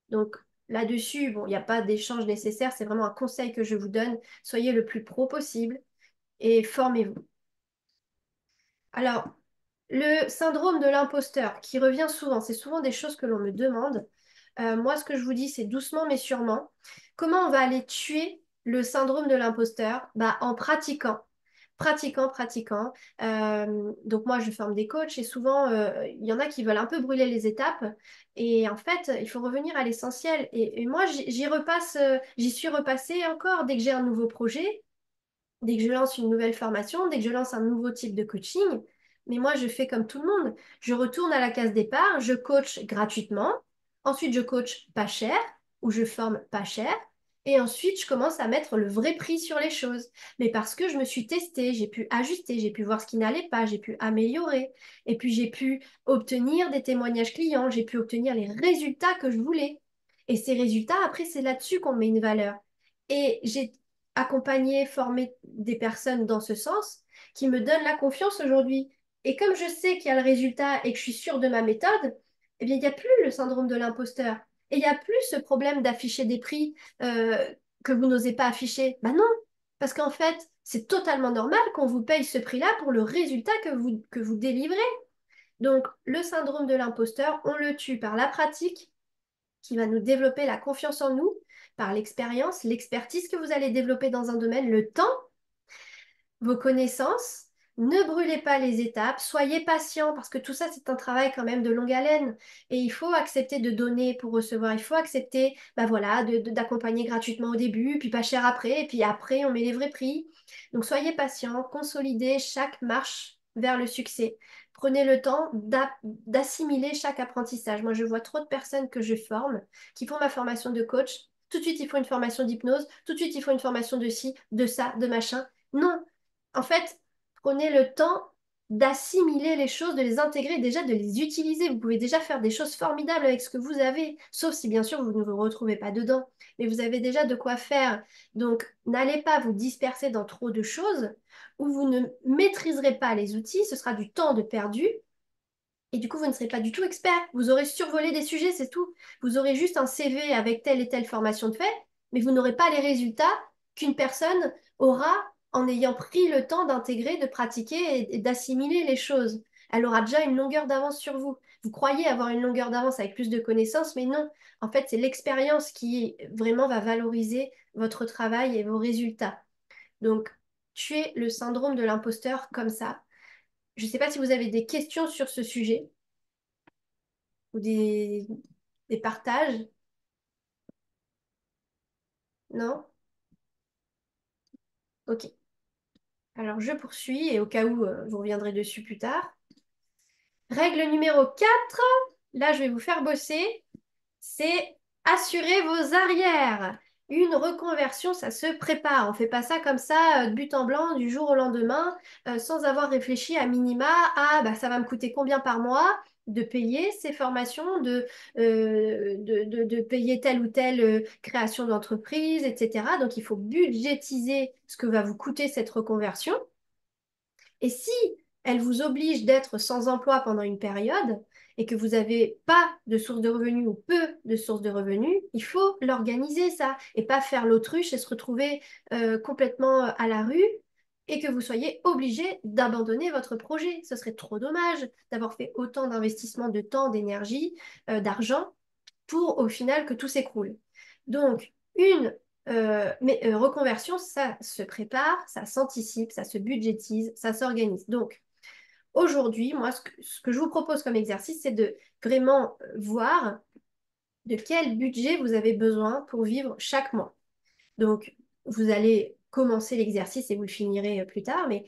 Donc là-dessus, bon, il n'y a pas d'échange nécessaire, c'est vraiment un conseil que je vous donne. Soyez le plus pro possible et formez-vous. Alors, le syndrome de l'imposteur qui revient souvent, c'est souvent des choses que l'on me demande. Moi, ce que je vous dis, c'est doucement mais sûrement. Comment on va aller tuer le syndrome de l'imposteur? Bah, en pratiquant. Pratiquant, pratiquant. Donc moi, je forme des coachs et souvent, il y en a qui veulent un peu brûler les étapes. Et en fait, il faut revenir à l'essentiel. Et moi, j'y repasse, j'y suis repassée encore dès que j'ai un nouveau projet, dès que je lance une nouvelle formation, dès que je lance un nouveau type de coaching. Mais moi, je fais comme tout le monde. Je retourne à la case départ, je coach gratuitement. Ensuite, je coach pas cher ou je forme pas cher. Et ensuite, je commence à mettre le vrai prix sur les choses. Mais parce que je me suis testée, j'ai pu ajuster, j'ai pu voir ce qui n'allait pas, j'ai pu améliorer. Et puis, j'ai pu obtenir des témoignages clients, j'ai pu obtenir les résultats que je voulais. Et ces résultats, après, c'est là-dessus qu'on met une valeur. Et j'ai accompagner, former des personnes dans ce sens qui me donnent la confiance aujourd'hui. Et comme je sais qu'il y a le résultat et que je suis sûre de ma méthode, eh bien, il n'y a plus le syndrome de l'imposteur. Et il n'y a plus ce problème d'afficher des prix que vous n'osez pas afficher. Ben non, parce qu'en fait, c'est totalement normal qu'on vous paye ce prix-là pour le résultat que vous délivrez. Donc, le syndrome de l'imposteur, on le tue par la pratique, qui va nous développer la confiance en nous par l'expérience, l'expertise que vous allez développer dans un domaine, le temps, vos connaissances. Ne brûlez pas les étapes, soyez patient parce que tout ça, c'est un travail quand même de longue haleine. Et il faut accepter de donner pour recevoir. Il faut accepter bah voilà, d'accompagner gratuitement au début, puis pas cher après, et puis après, on met les vrais prix. Donc soyez patient, consolidez chaque marche vers le succès. Prenez le temps d'assimiler chaque apprentissage. Moi, je vois trop de personnes que je forme qui font ma formation de coach. Tout de suite, il faut une formation d'hypnose. Tout de suite, il faut une formation de ci, de ça, de machin. Non, en fait, prenez le temps d'assimiler les choses, de les intégrer, déjà de les utiliser. Vous pouvez déjà faire des choses formidables avec ce que vous avez, sauf si bien sûr vous ne vous retrouvez pas dedans. Mais vous avez déjà de quoi faire. Donc, n'allez pas vous disperser dans trop de choses où vous ne maîtriserez pas les outils. Ce sera du temps de perdu. Et du coup, vous ne serez pas du tout expert. Vous aurez survolé des sujets, c'est tout. Vous aurez juste un CV avec telle et telle formation de fait, mais vous n'aurez pas les résultats qu'une personne aura en ayant pris le temps d'intégrer, de pratiquer et d'assimiler les choses. Elle aura déjà une longueur d'avance sur vous. Vous croyez avoir une longueur d'avance avec plus de connaissances, mais non. En fait, c'est l'expérience qui vraiment va valoriser votre travail et vos résultats. Donc, tuez le syndrome de l'imposteur comme ça. Je ne sais pas si vous avez des questions sur ce sujet ou des partages. Non? Ok. Alors, je poursuis et au cas où vous reviendrez dessus plus tard. Règle numéro 4. Là, je vais vous faire bosser. C'est assurer vos arrières. Une reconversion, ça se prépare. On ne fait pas ça comme ça, de but en blanc, du jour au lendemain, sans avoir réfléchi à minima à bah, ça va me coûter combien par mois de payer ces formations, de payer telle ou telle création d'entreprise, etc. Donc, il faut budgétiser ce que va vous coûter cette reconversion. Et si elle vous oblige d'être sans emploi pendant une période et que vous n'avez pas de source de revenus ou peu de sources de revenus, il faut l'organiser ça et pas faire l'autruche et se retrouver complètement à la rue et que vous soyez obligé d'abandonner votre projet. Ce serait trop dommage d'avoir fait autant d'investissements de temps, d'énergie, d'argent pour au final que tout s'écroule. Donc, reconversion, ça se prépare, ça s'anticipe, ça se budgétise, ça s'organise. Donc, aujourd'hui, moi, ce que je vous propose comme exercice, c'est de vraiment voir de quel budget vous avez besoin pour vivre chaque mois. Donc, vous allez commencer l'exercice et vous le finirez plus tard, mais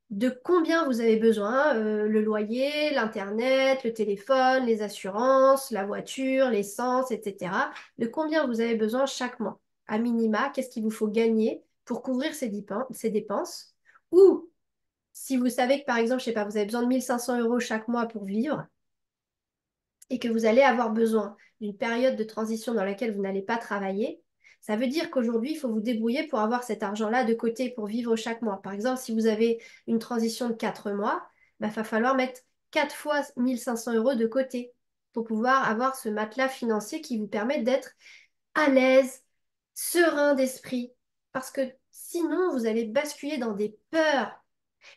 de combien vous avez besoin, le loyer, l'internet, le téléphone, les assurances, la voiture, l'essence, etc. De combien vous avez besoin chaque mois. À minima, qu'est-ce qu'il vous faut gagner pour couvrir ces dépenses? Ou si vous savez que par exemple, je sais pas, vous avez besoin de 1 500 € chaque mois pour vivre et que vous allez avoir besoin d'une période de transition dans laquelle vous n'allez pas travailler, ça veut dire qu'aujourd'hui, il faut vous débrouiller pour avoir cet argent-là de côté pour vivre chaque mois. Par exemple, si vous avez une transition de 4 mois, il va falloir mettre 4 fois 1 500 € de côté pour pouvoir avoir ce matelas financier qui vous permet d'être à l'aise, serein d'esprit. Parce que sinon, vous allez basculer dans des peurs.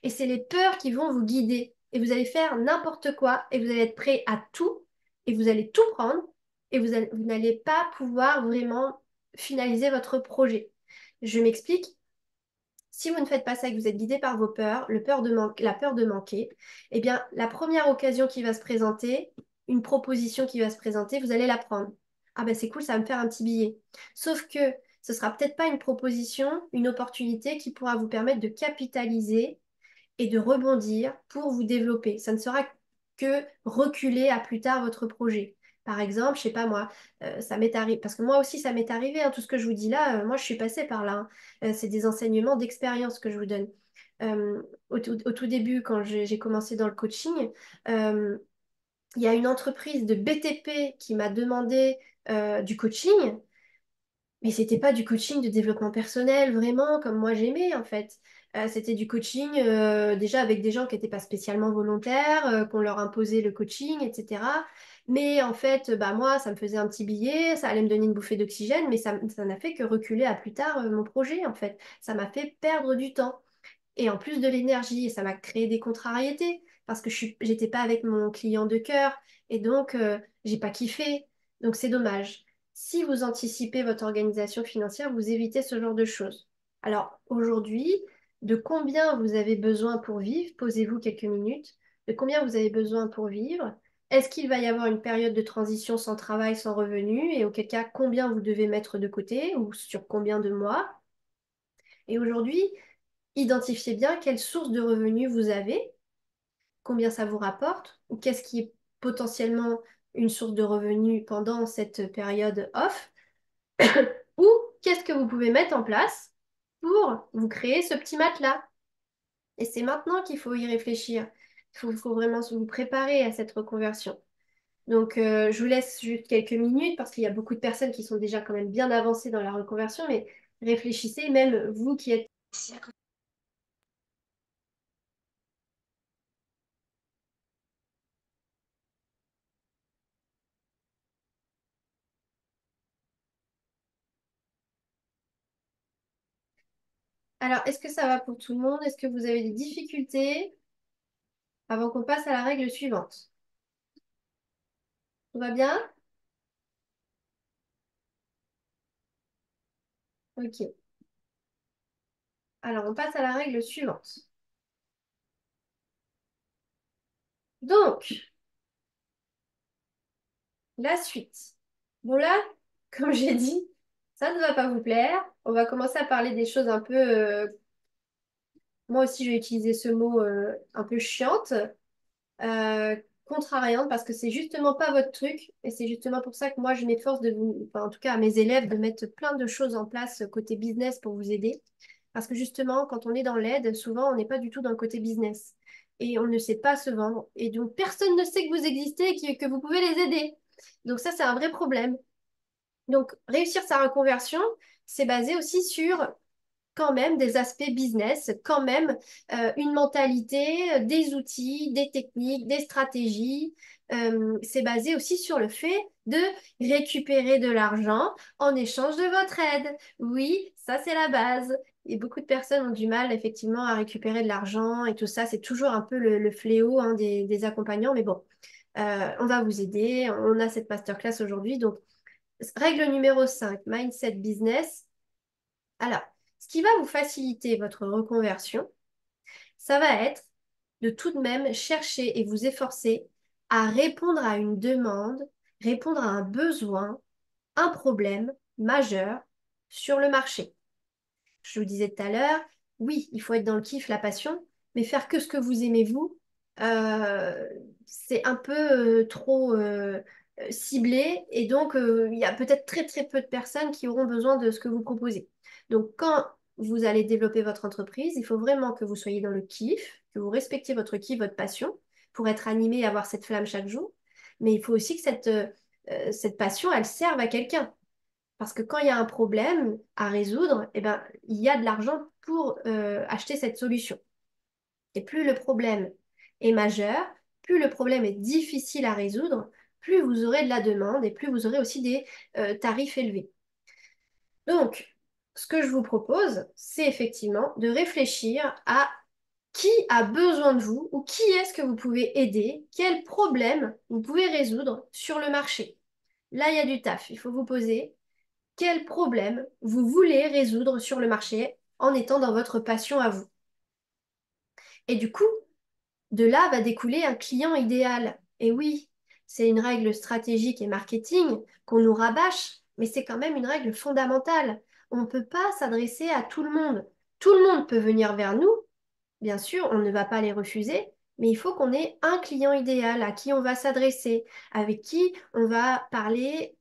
Et c'est les peurs qui vont vous guider. Et vous allez faire n'importe quoi et vous allez être prêt à tout et vous allez tout prendre et vous n'allez pas pouvoir vraiment finaliser votre projet. Je m'explique. Si vous ne faites pas ça et que vous êtes guidé par vos peurs, la peur de manquer, eh bien, la première occasion qui va se présenter, une proposition qui va se présenter, vous allez la prendre. Ah ben c'est cool, ça va me faire un petit billet. Sauf que ce sera peut-être pas une proposition, une opportunité qui pourra vous permettre de capitaliser et de rebondir pour vous développer. Ça ne sera que reculer à plus tard votre projet. Par exemple, je sais pas moi, ça m'est arrivé, parce que moi aussi ça m'est arrivé, hein, tout ce que je vous dis là, moi je suis passée par là, hein. C'est des enseignements d'expérience que je vous donne. Au tout début, quand j'ai commencé dans le coaching, euh, il y a une entreprise de BTP qui m'a demandé du coaching. Mais c'était pas du coaching de développement personnel, vraiment, comme moi j'aimais en fait. C'était du coaching déjà avec des gens qui n'étaient pas spécialement volontaires, qu'on leur imposait le coaching, etc. Mais en fait, bah, moi, ça me faisait un petit billet, ça allait me donner une bouffée d'oxygène, mais ça n'a fait que reculer à plus tard mon projet en fait. Ça m'a fait perdre du temps et en plus de l'énergie, et ça m'a créé des contrariétés parce que j'étais pas avec mon client de cœur et donc j'ai pas kiffé. Donc c'est dommage. Si vous anticipez votre organisation financière, vous évitez ce genre de choses. Alors aujourd'hui, de combien vous avez besoin pour vivre? Posez-vous quelques minutes. De combien vous avez besoin pour vivre? Est-ce qu'il va y avoir une période de transition sans travail, sans revenu? Et auquel cas, combien vous devez mettre de côté ou sur combien de mois? Et aujourd'hui, identifiez bien quelle source de revenus vous avez, combien ça vous rapporte, ou qu'est-ce qui est potentiellement une source de revenus pendant cette période off, ou qu'est-ce que vous pouvez mettre en place pour vous créer ce petit matelas. Et c'est maintenant qu'il faut y réfléchir. Il faut vraiment vous préparer à cette reconversion. Donc, je vous laisse juste quelques minutes parce qu'il y a beaucoup de personnes qui sont déjà quand même bien avancées dans la reconversion, mais réfléchissez, même vous qui êtes... Alors, est-ce que ça va pour tout le monde? Est-ce que vous avez des difficultés avant qu'on passe à la règle suivante? Tout va bien? Ok. Alors, on passe à la règle suivante. Donc, la suite. Bon là, comme j'ai dit, ça ne va pas vous plaire. On va commencer à parler des choses un peu... moi aussi, je vais utiliser ce mot un peu chiante. Contrariante parce que c'est justement pas votre truc et c'est justement pour ça que moi je m'efforce de vous, enfin, en tout cas à mes élèves, de mettre plein de choses en place côté business pour vous aider parce que justement quand on est dans l'aide, souvent on n'est pas du tout dans le côté business et on ne sait pas se vendre et donc personne ne sait que vous existez et que vous pouvez les aider. Donc ça c'est un vrai problème. Donc réussir sa reconversion, c'est basé aussi sur quand même des aspects business, quand même une mentalité, des outils, des techniques, des stratégies. C'est basé aussi sur le fait de récupérer de l'argent en échange de votre aide. Oui, ça c'est la base. Et beaucoup de personnes ont du mal effectivement à récupérer de l'argent et tout ça. C'est toujours un peu le fléau hein, des accompagnants. Mais bon, on va vous aider. On a cette masterclass aujourd'hui. Donc, règle numéro 5, mindset business. Alors, ce qui va vous faciliter votre reconversion, ça va être de tout de même chercher et vous efforcer à répondre à une demande, répondre à un besoin, un problème majeur sur le marché. Je vous disais tout à l'heure, oui, il faut être dans le kiff, la passion, mais faire que ce que vous aimez vous, euh, c'est un peu trop ciblé et donc il y a peut-être très très peu de personnes qui auront besoin de ce que vous proposez. Donc quand vous allez développer votre entreprise, il faut vraiment que vous soyez dans le kiff, que vous respectiez votre kiff, votre passion, pour être animé et avoir cette flamme chaque jour. Mais il faut aussi que cette passion, elle serve à quelqu'un. Parce que quand il y a un problème à résoudre, eh ben, il y a de l'argent pour acheter cette solution. Et plus le problème est majeur, plus le problème est difficile à résoudre, plus vous aurez de la demande et plus vous aurez aussi des tarifs élevés. Donc, ce que je vous propose, c'est effectivement de réfléchir à qui a besoin de vous ou qui est-ce que vous pouvez aider, quel problème vous pouvez résoudre sur le marché. Là, il y a du taf. Il faut vous poser quel problème vous voulez résoudre sur le marché en étant dans votre passion à vous. Et du coup, de là va découler un client idéal. Et oui, c'est une règle stratégique et marketing qu'on nous rabâche, mais c'est quand même une règle fondamentale. On ne peut pas s'adresser à tout le monde. Tout le monde peut venir vers nous, bien sûr, on ne va pas les refuser, mais il faut qu'on ait un client idéal à qui on va s'adresser, avec qui on va parler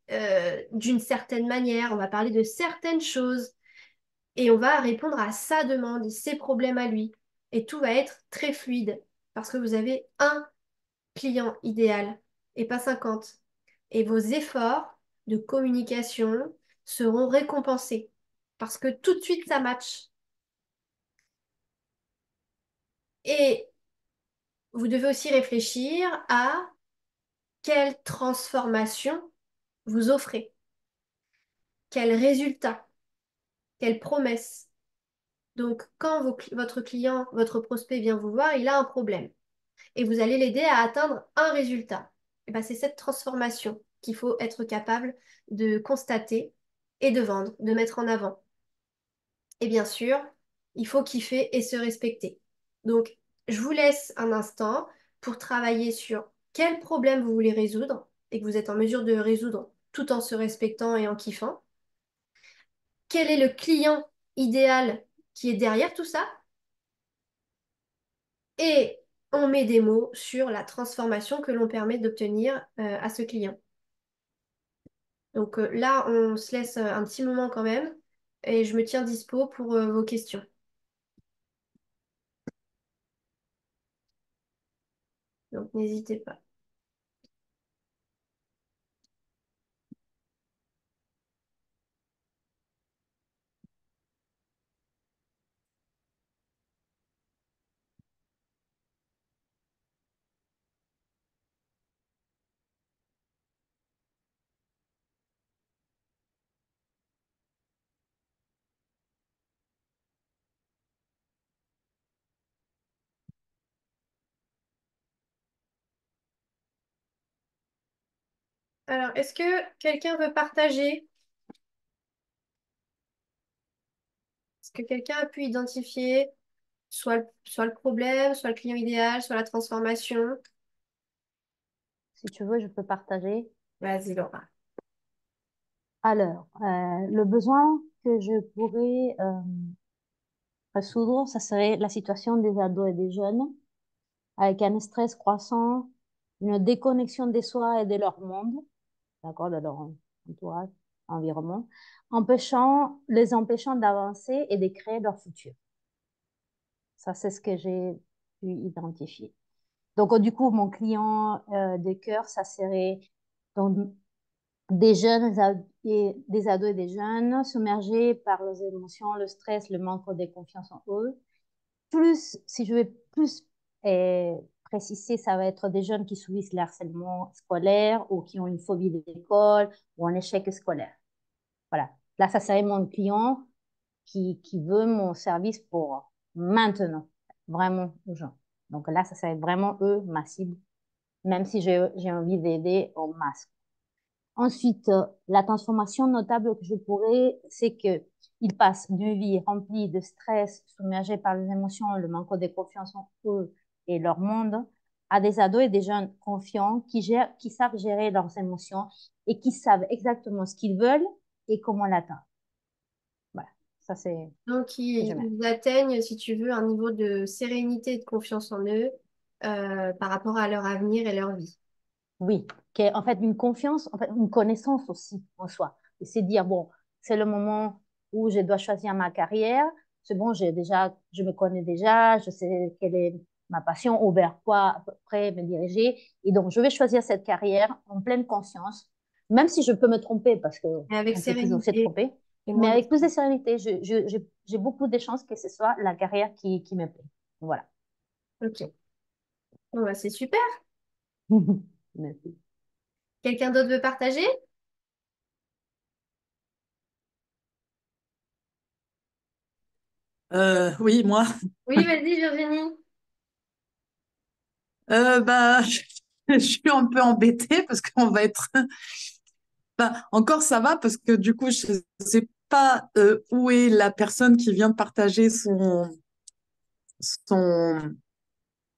d'une certaine manière, on va parler de certaines choses et on va répondre à sa demande et ses problèmes à lui. Et tout va être très fluide parce que vous avez un client idéal et pas 50. Et vos efforts de communication seront récompensés parce que tout de suite ça match. Et vous devez aussi réfléchir à quelle transformation vous offrez, quel résultat, quelle promesse. Donc, quand votre client, votre prospect vient vous voir, il a un problème et vous allez l'aider à atteindre un résultat. Et ben, c'est cette transformation qu'il faut être capable de constater et de vendre, de mettre en avant. Et bien sûr, il faut kiffer et se respecter. Donc, je vous laisse un instant pour travailler sur quel problème vous voulez résoudre et que vous êtes en mesure de résoudre tout en se respectant et en kiffant. Quel est le client idéal qui est derrière tout ça? Et on met des mots sur la transformation que l'on permet d'obtenir à ce client. Donc là, on se laisse un petit moment quand même et je me tiens dispo pour vos questions. Donc n'hésitez pas. Alors, est-ce que quelqu'un veut partager? Est-ce que quelqu'un a pu identifier soit le problème, soit le client idéal, soit la transformation? Si tu veux, je peux partager. Vas-y, Laura. Alors, le besoin que je pourrais résoudre, ça serait la situation des ados et des jeunes, avec un stress croissant, une déconnexion des soi et de leur monde, d'accord, de leur entourage, environnement, les empêchant d'avancer et de créer leur futur. Ça, c'est ce que j'ai pu identifier. Donc, du coup, mon client de cœur, ça serait donc, des ados et des jeunes submergés par les émotions, le stress, le manque de confiance en eux. Plus, si je vais plus préciser, ça va être des jeunes qui subissent le harcèlement scolaire ou qui ont une phobie de l'école ou un échec scolaire. Voilà. Là, ça serait mon client qui veut mon service pour maintenant, vraiment aux gens. Donc là, ça serait vraiment eux, ma cible, même si j'ai envie d'aider au masque. Ensuite, la transformation notable que je pourrais, c'est que ils passent d'une vie remplie de stress, submergés par les émotions, le manque de confiance en eux et leur monde, à des ados et des jeunes confiants qui savent gérer leurs émotions et qui savent exactement ce qu'ils veulent et comment l'atteindre. Voilà, ça c'est Donc, ce que j'aime. ils atteignent, si tu veux, un niveau de sérénité et de confiance en eux par rapport à leur avenir et leur vie. Oui, qui est en fait une confiance, en fait une connaissance aussi en soi. Et c'est dire, bon, c'est le moment où je dois choisir ma carrière. C'est bon, je me connais déjà, je sais quelle est ma passion, ou vers quoi à peu près me diriger. Et donc, je vais choisir cette carrière en pleine conscience, même si je peux me tromper, parce que Et avec on peut toujours se sérénité tromper, et mais moins de avec plus de stress. sérénité, j'ai beaucoup de chances que ce soit la carrière qui me plaît. Voilà. Ok. Bon, bah, c'est super. Merci. Quelqu'un d'autre veut partager? Oui, moi. Oui, vas-y, Virginie. Bah, je suis un peu embêtée parce qu'on va être Bah, encore ça va parce que du coup, je sais pas où est la personne qui vient de partager son,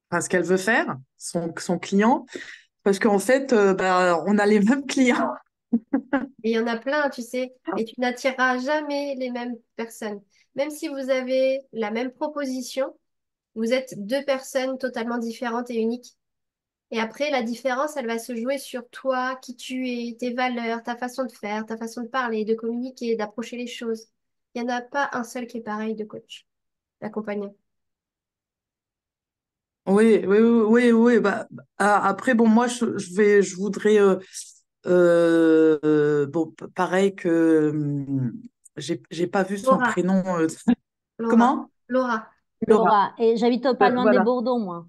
enfin, ce qu'elle veut faire, son client, parce qu'en fait, bah, on a les mêmes clients. Et il y en a plein, tu sais, et tu n'attireras jamais les mêmes personnes. Même si vous avez la même proposition, vous êtes deux personnes totalement différentes et uniques. Et après, la différence, elle va se jouer sur toi, qui tu es, tes valeurs, ta façon de faire, ta façon de parler, de communiquer, d'approcher les choses. Il n'y en a pas un seul qui est pareil de coach, d'accompagnant. Oui, oui, oui, oui, oui, bah, après, bon, moi, je voudrais, bon, pareil que, j'ai pas vu son Laura, prénom. Laura, Comment? Laura. Laura. Laura, et j'habite pas loin des Voilà. Bordeaux, moi,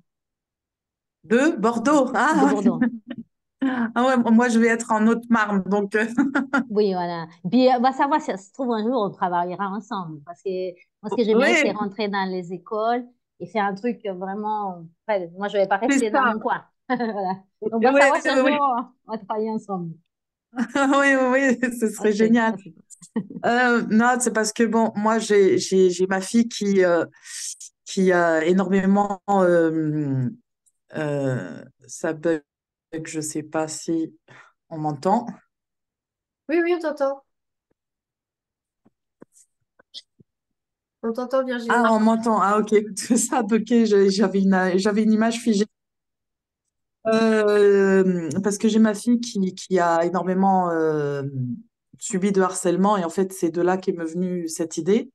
De Bordeaux. de Ah, Bordeaux. ah ouais, moi, je vais être en Haute-Marne, donc, Oui, voilà. Puis, on va savoir si ça se trouve un jour, on travaillera ensemble. Parce que moi, ce que j'aimerais, c'est oui, rentrer dans les écoles et faire un truc vraiment. Enfin, moi, je ne vais pas c'est rester dans ça. mon coin. Voilà. Oui, Donc, on va oui, savoir si un oui, jour, on va travailler ensemble. oui, oui, oui, ce serait Ok, génial. ça, c'est cool. Non, c'est parce que bon, moi j'ai ma fille qui a énormément ça bug, je sais pas si on m'entend. Oui, oui, on t'entend. On t'entend, Ah, Virginie. on m'entend. Ah, ok. Ça a bugué. J'avais une image figée. Parce que j'ai ma fille qui a énormément subi de harcèlement et en fait c'est de là qu'est me venue cette idée.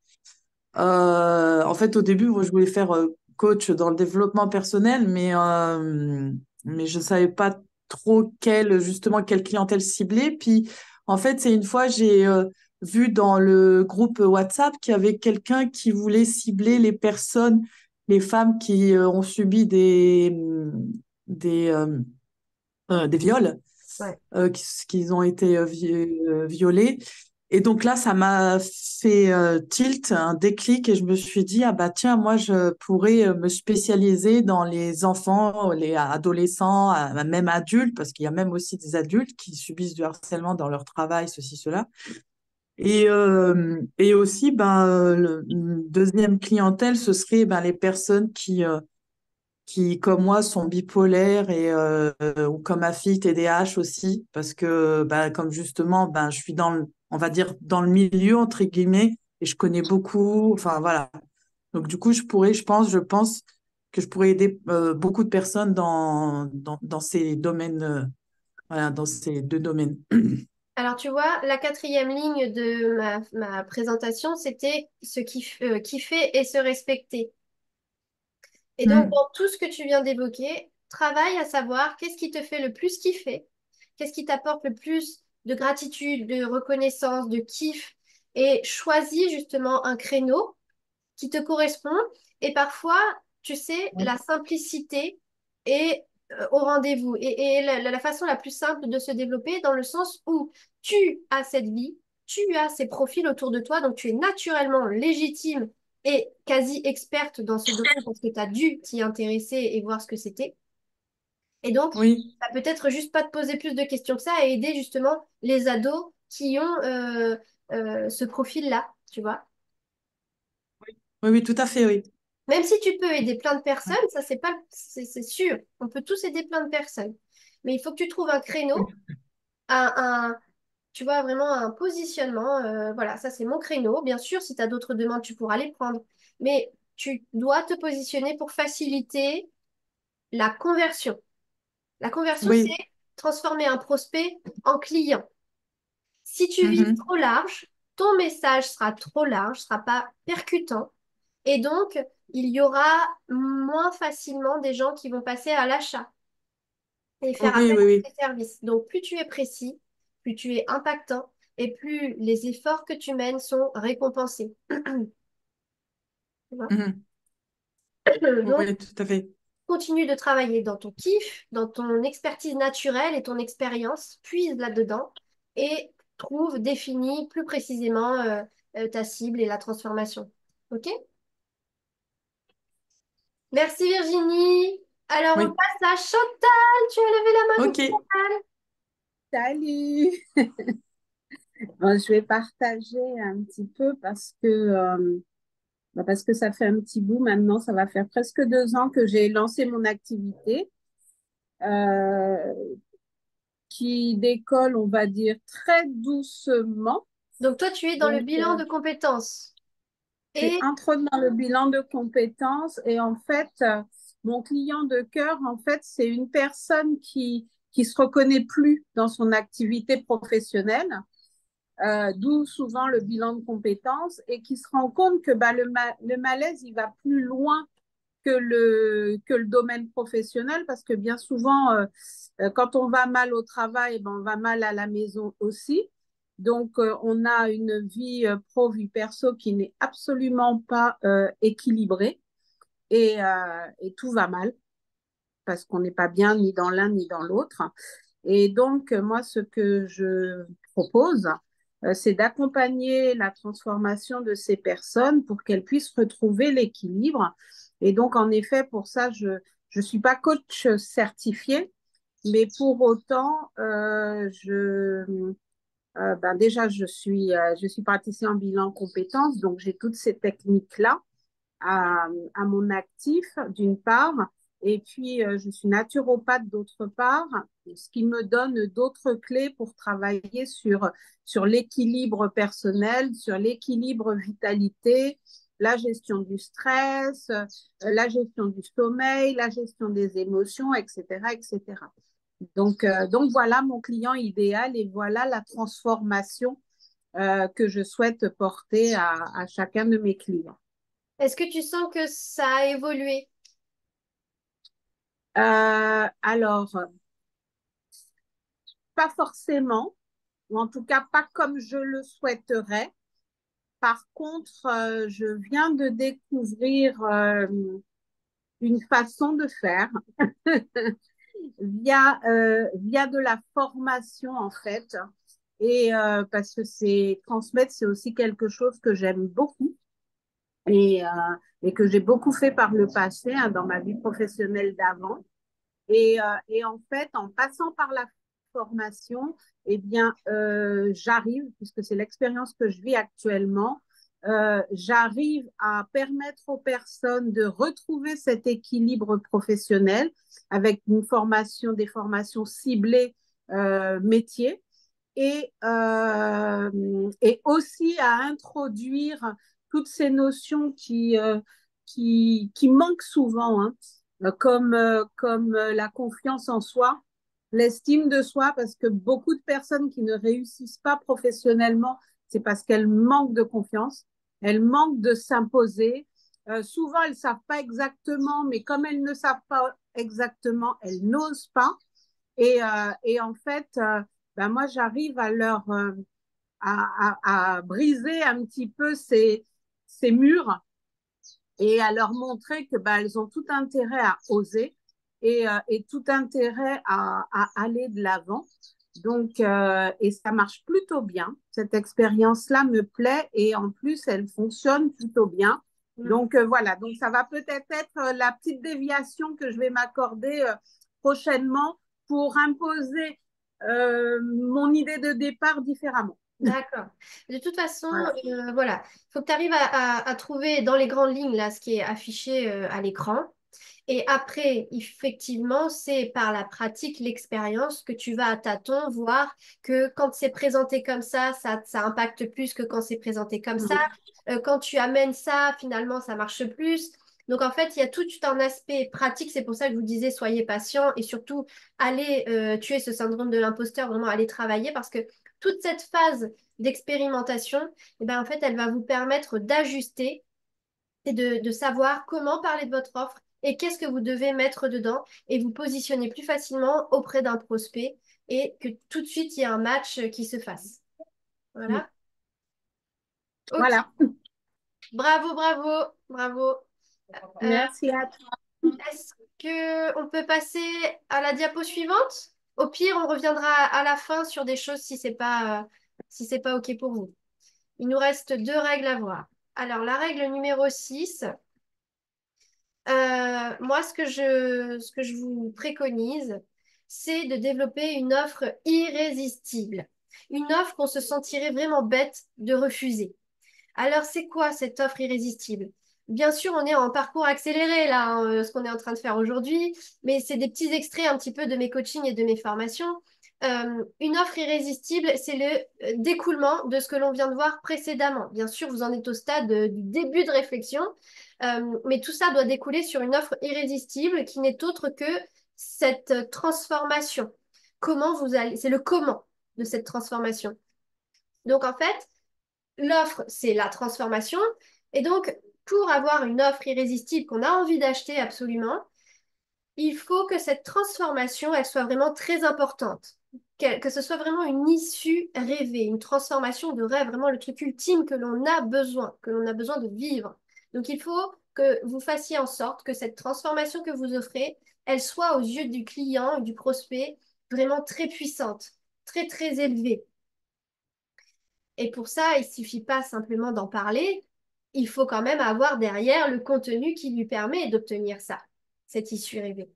En fait, au début, moi, je voulais faire coach dans le développement personnel, mais je ne savais pas trop justement, quelle clientèle cibler. Puis, en fait, c'est une fois, j'ai vu dans le groupe WhatsApp qu'il y avait quelqu'un qui voulait cibler les personnes, les femmes qui ont subi des, euh, des viols Ouais. qu'ils ont été violés. Et donc là, ça m'a fait tilt, un déclic, et je me suis dit, ah bah tiens, moi, je pourrais me spécialiser dans les enfants, les adolescents, même adultes, parce qu'il y a même aussi des adultes qui subissent du harcèlement dans leur travail, ceci, cela. Et aussi, ben, une deuxième clientèle, ce serait ben, les personnes qui, comme moi, sont bipolaires ou comme ma fille, TDAH aussi, parce que, bah, comme justement, ben, je suis on va dire, dans le milieu, entre guillemets, et je connais beaucoup, enfin, voilà. Donc, du coup, je pense que je pourrais aider beaucoup de personnes dans ces domaines, voilà, dans ces deux domaines. Alors, tu vois, la quatrième ligne de ma présentation, c'était kiffer et se respecter. Et donc, Mm. dans tout ce que tu viens d'évoquer, travaille à savoir qu'est-ce qui te fait le plus kiffer, qu'est-ce qui t'apporte le plus de gratitude, de reconnaissance, de kiff, et choisis justement un créneau qui te correspond. Et parfois, tu sais, Oui, la simplicité est au rendez-vous et la façon la plus simple de se développer dans le sens où tu as cette vie, tu as ces profils autour de toi, donc tu es naturellement légitime et quasi experte dans ce domaine parce que tu as dû t'y intéresser et voir ce que c'était. Et donc, oui, ça peut-être juste pas te poser plus de questions que ça et aider justement les ados qui ont ce profil-là, tu vois. oui, oui, tout à fait, oui. Même si tu peux aider plein de personnes, ça c'est pas, c'est sûr. On peut tous aider plein de personnes. Mais il faut que tu trouves un créneau, un, un- tu vois, vraiment un positionnement. Voilà, ça c'est mon créneau. Bien sûr, si tu as d'autres demandes, tu pourras les prendre. Mais tu dois te positionner pour faciliter la conversion. La conversion, c'est Oui. transformer un prospect en client. Si tu vises Mhm. trop large, ton message sera trop large, sera pas percutant. Et donc, il y aura moins facilement des gens qui vont passer à l'achat et faire Oui, appel oui, à oui. tes services. Donc, plus tu es précis, plus tu es impactant et plus les efforts que tu mènes sont récompensés. Tu vois. Mhm. Donc, Oui, tout à fait. continue de travailler dans ton kiff, dans ton expertise naturelle et ton expérience, puise là-dedans et trouve, définis plus précisément ta cible et la transformation. OK? Merci Virginie. Alors, on Oui. passe à Chantal. Tu as levé la main, Ok. coucou Chantal. Salut! Je vais partager un petit peu parce que ça fait un petit bout maintenant, ça va faire presque 2 ans que j'ai lancé mon activité euh, qui décolle, on va dire, très doucement. Donc toi, tu es dans le Donc, bilan de compétences. je suis Et entre dans le bilan de compétences et en fait, mon client de cœur, en fait, c'est une personne qui se reconnaît plus dans son activité professionnelle, d'où souvent le bilan de compétences et qui se rend compte que bah, le malaise, il va plus loin que le domaine professionnel parce que bien souvent, quand on va mal au travail, ben, on va mal à la maison aussi. Donc, on a une vie pro, vie perso qui n'est absolument pas équilibrée et tout va mal parce qu'on n'est pas bien ni dans l'un ni dans l'autre. Et donc, moi, ce que je propose, c'est d'accompagner la transformation de ces personnes pour qu'elles puissent retrouver l'équilibre. Et donc, en effet, pour ça, je ne suis pas coach certifié, mais pour autant, ben déjà, je suis praticien en bilan compétences, donc j'ai toutes ces techniques-là à mon actif, d'une part, et puis je suis naturopathe d'autre part, ce qui me donne d'autres clés pour travailler sur l'équilibre personnel, sur l'équilibre vitalité, la gestion du stress, la gestion du sommeil, la gestion des émotions, etc., etc. Donc voilà mon client idéal et voilà la transformation que je souhaite porter à chacun de mes clients. est-ce que tu sens que ça a évolué? Alors, pas forcément, ou en tout cas pas comme je le souhaiterais. Par contre, je viens de découvrir une façon de faire via de la formation en fait. Et parce que c'est transmettre, c'est aussi quelque chose que j'aime beaucoup et, euh, et que j'ai beaucoup fait par le passé hein, dans ma vie professionnelle d'avant. Et en fait, en passant par la formation, eh bien, j'arrive, puisque c'est l'expérience que je vis actuellement, j'arrive à permettre aux personnes de retrouver cet équilibre professionnel avec une formation, des formations ciblées métiers et aussi à introduire toutes ces notions qui manquent souvent, hein, comme la confiance en soi, l'estime de soi, parce que beaucoup de personnes qui ne réussissent pas professionnellement, c'est parce qu'elles manquent de confiance, elles manquent de s'imposer. Souvent, elles ne savent pas exactement, mais comme elles ne savent pas exactement, elles n'osent pas. Et en fait, ben moi, j'arrive à briser un petit peu ces murs et à leur montrer que ben, elles ont tout intérêt à oser et tout intérêt à aller de l'avant. Donc, et ça marche plutôt bien. Cette expérience-là me plaît et en plus, elle fonctionne plutôt bien. Donc, voilà. Donc, ça va peut-être être la petite déviation que je vais m'accorder prochainement pour imposer mon idée de départ différemment. D'accord. De toute façon, Voilà. voilà, il faut que tu arrives à trouver dans les grandes lignes là ce qui est affiché à l'écran. Et après, effectivement, c'est par la pratique, l'expérience que tu vas à tâtons voir que quand c'est présenté comme ça impacte plus que quand c'est présenté comme ça. Quand tu amènes ça, finalement, ça marche plus. Donc, en fait, il y a tout un aspect pratique. C'est pour ça que je vous disais, soyez patient et surtout, allez tuer ce syndrome de l'imposteur, vraiment allez travailler parce que toute cette phase d'expérimentation, eh ben, en fait, elle va vous permettre d'ajuster et de savoir comment parler de votre offre et qu'est-ce que vous devez mettre dedans et vous positionner plus facilement auprès d'un prospect et que tout de suite, il y a un match qui se fasse. Voilà. Ok. Voilà. Bravo, bravo, bravo. Merci à toi. Est-ce que on peut passer à la diapo suivante? Au pire, on reviendra à la fin sur des choses si c'est pas OK pour vous. Il nous reste 2 règles à voir. Alors, la règle numéro 6. Moi, ce que je vous préconise, c'est de développer une offre irrésistible. Une offre qu'on se sentirait vraiment bête de refuser. Alors, c'est quoi cette offre irrésistible? Bien sûr, on est en parcours accéléré là, hein, ce qu'on est en train de faire aujourd'hui, mais c'est des petits extraits un petit peu de mes coachings et de mes formations. Une offre irrésistible, c'est le découlement de ce que l'on vient de voir précédemment. Bien sûr, vous en êtes au stade du début de réflexion, mais tout ça doit découler sur une offre irrésistible qui n'est autre que cette transformation. Comment vous allez, c'est le comment de cette transformation. Donc en fait, l'offre, c'est la transformation. Et donc, pour avoir une offre irrésistible qu'on a envie d'acheter absolument, il faut que cette transformation, elle soit vraiment très importante. Que ce soit vraiment une issue rêvée, une transformation de rêve, vraiment le truc ultime que l'on a besoin de vivre. Donc, il faut que vous fassiez en sorte que cette transformation que vous offrez, elle soit aux yeux du client, du prospect, vraiment très puissante, très, très élevée. Et pour ça, il ne suffit pas simplement d'en parler, il faut quand même avoir derrière le contenu qui lui permet d'obtenir ça, cette issue rêvée.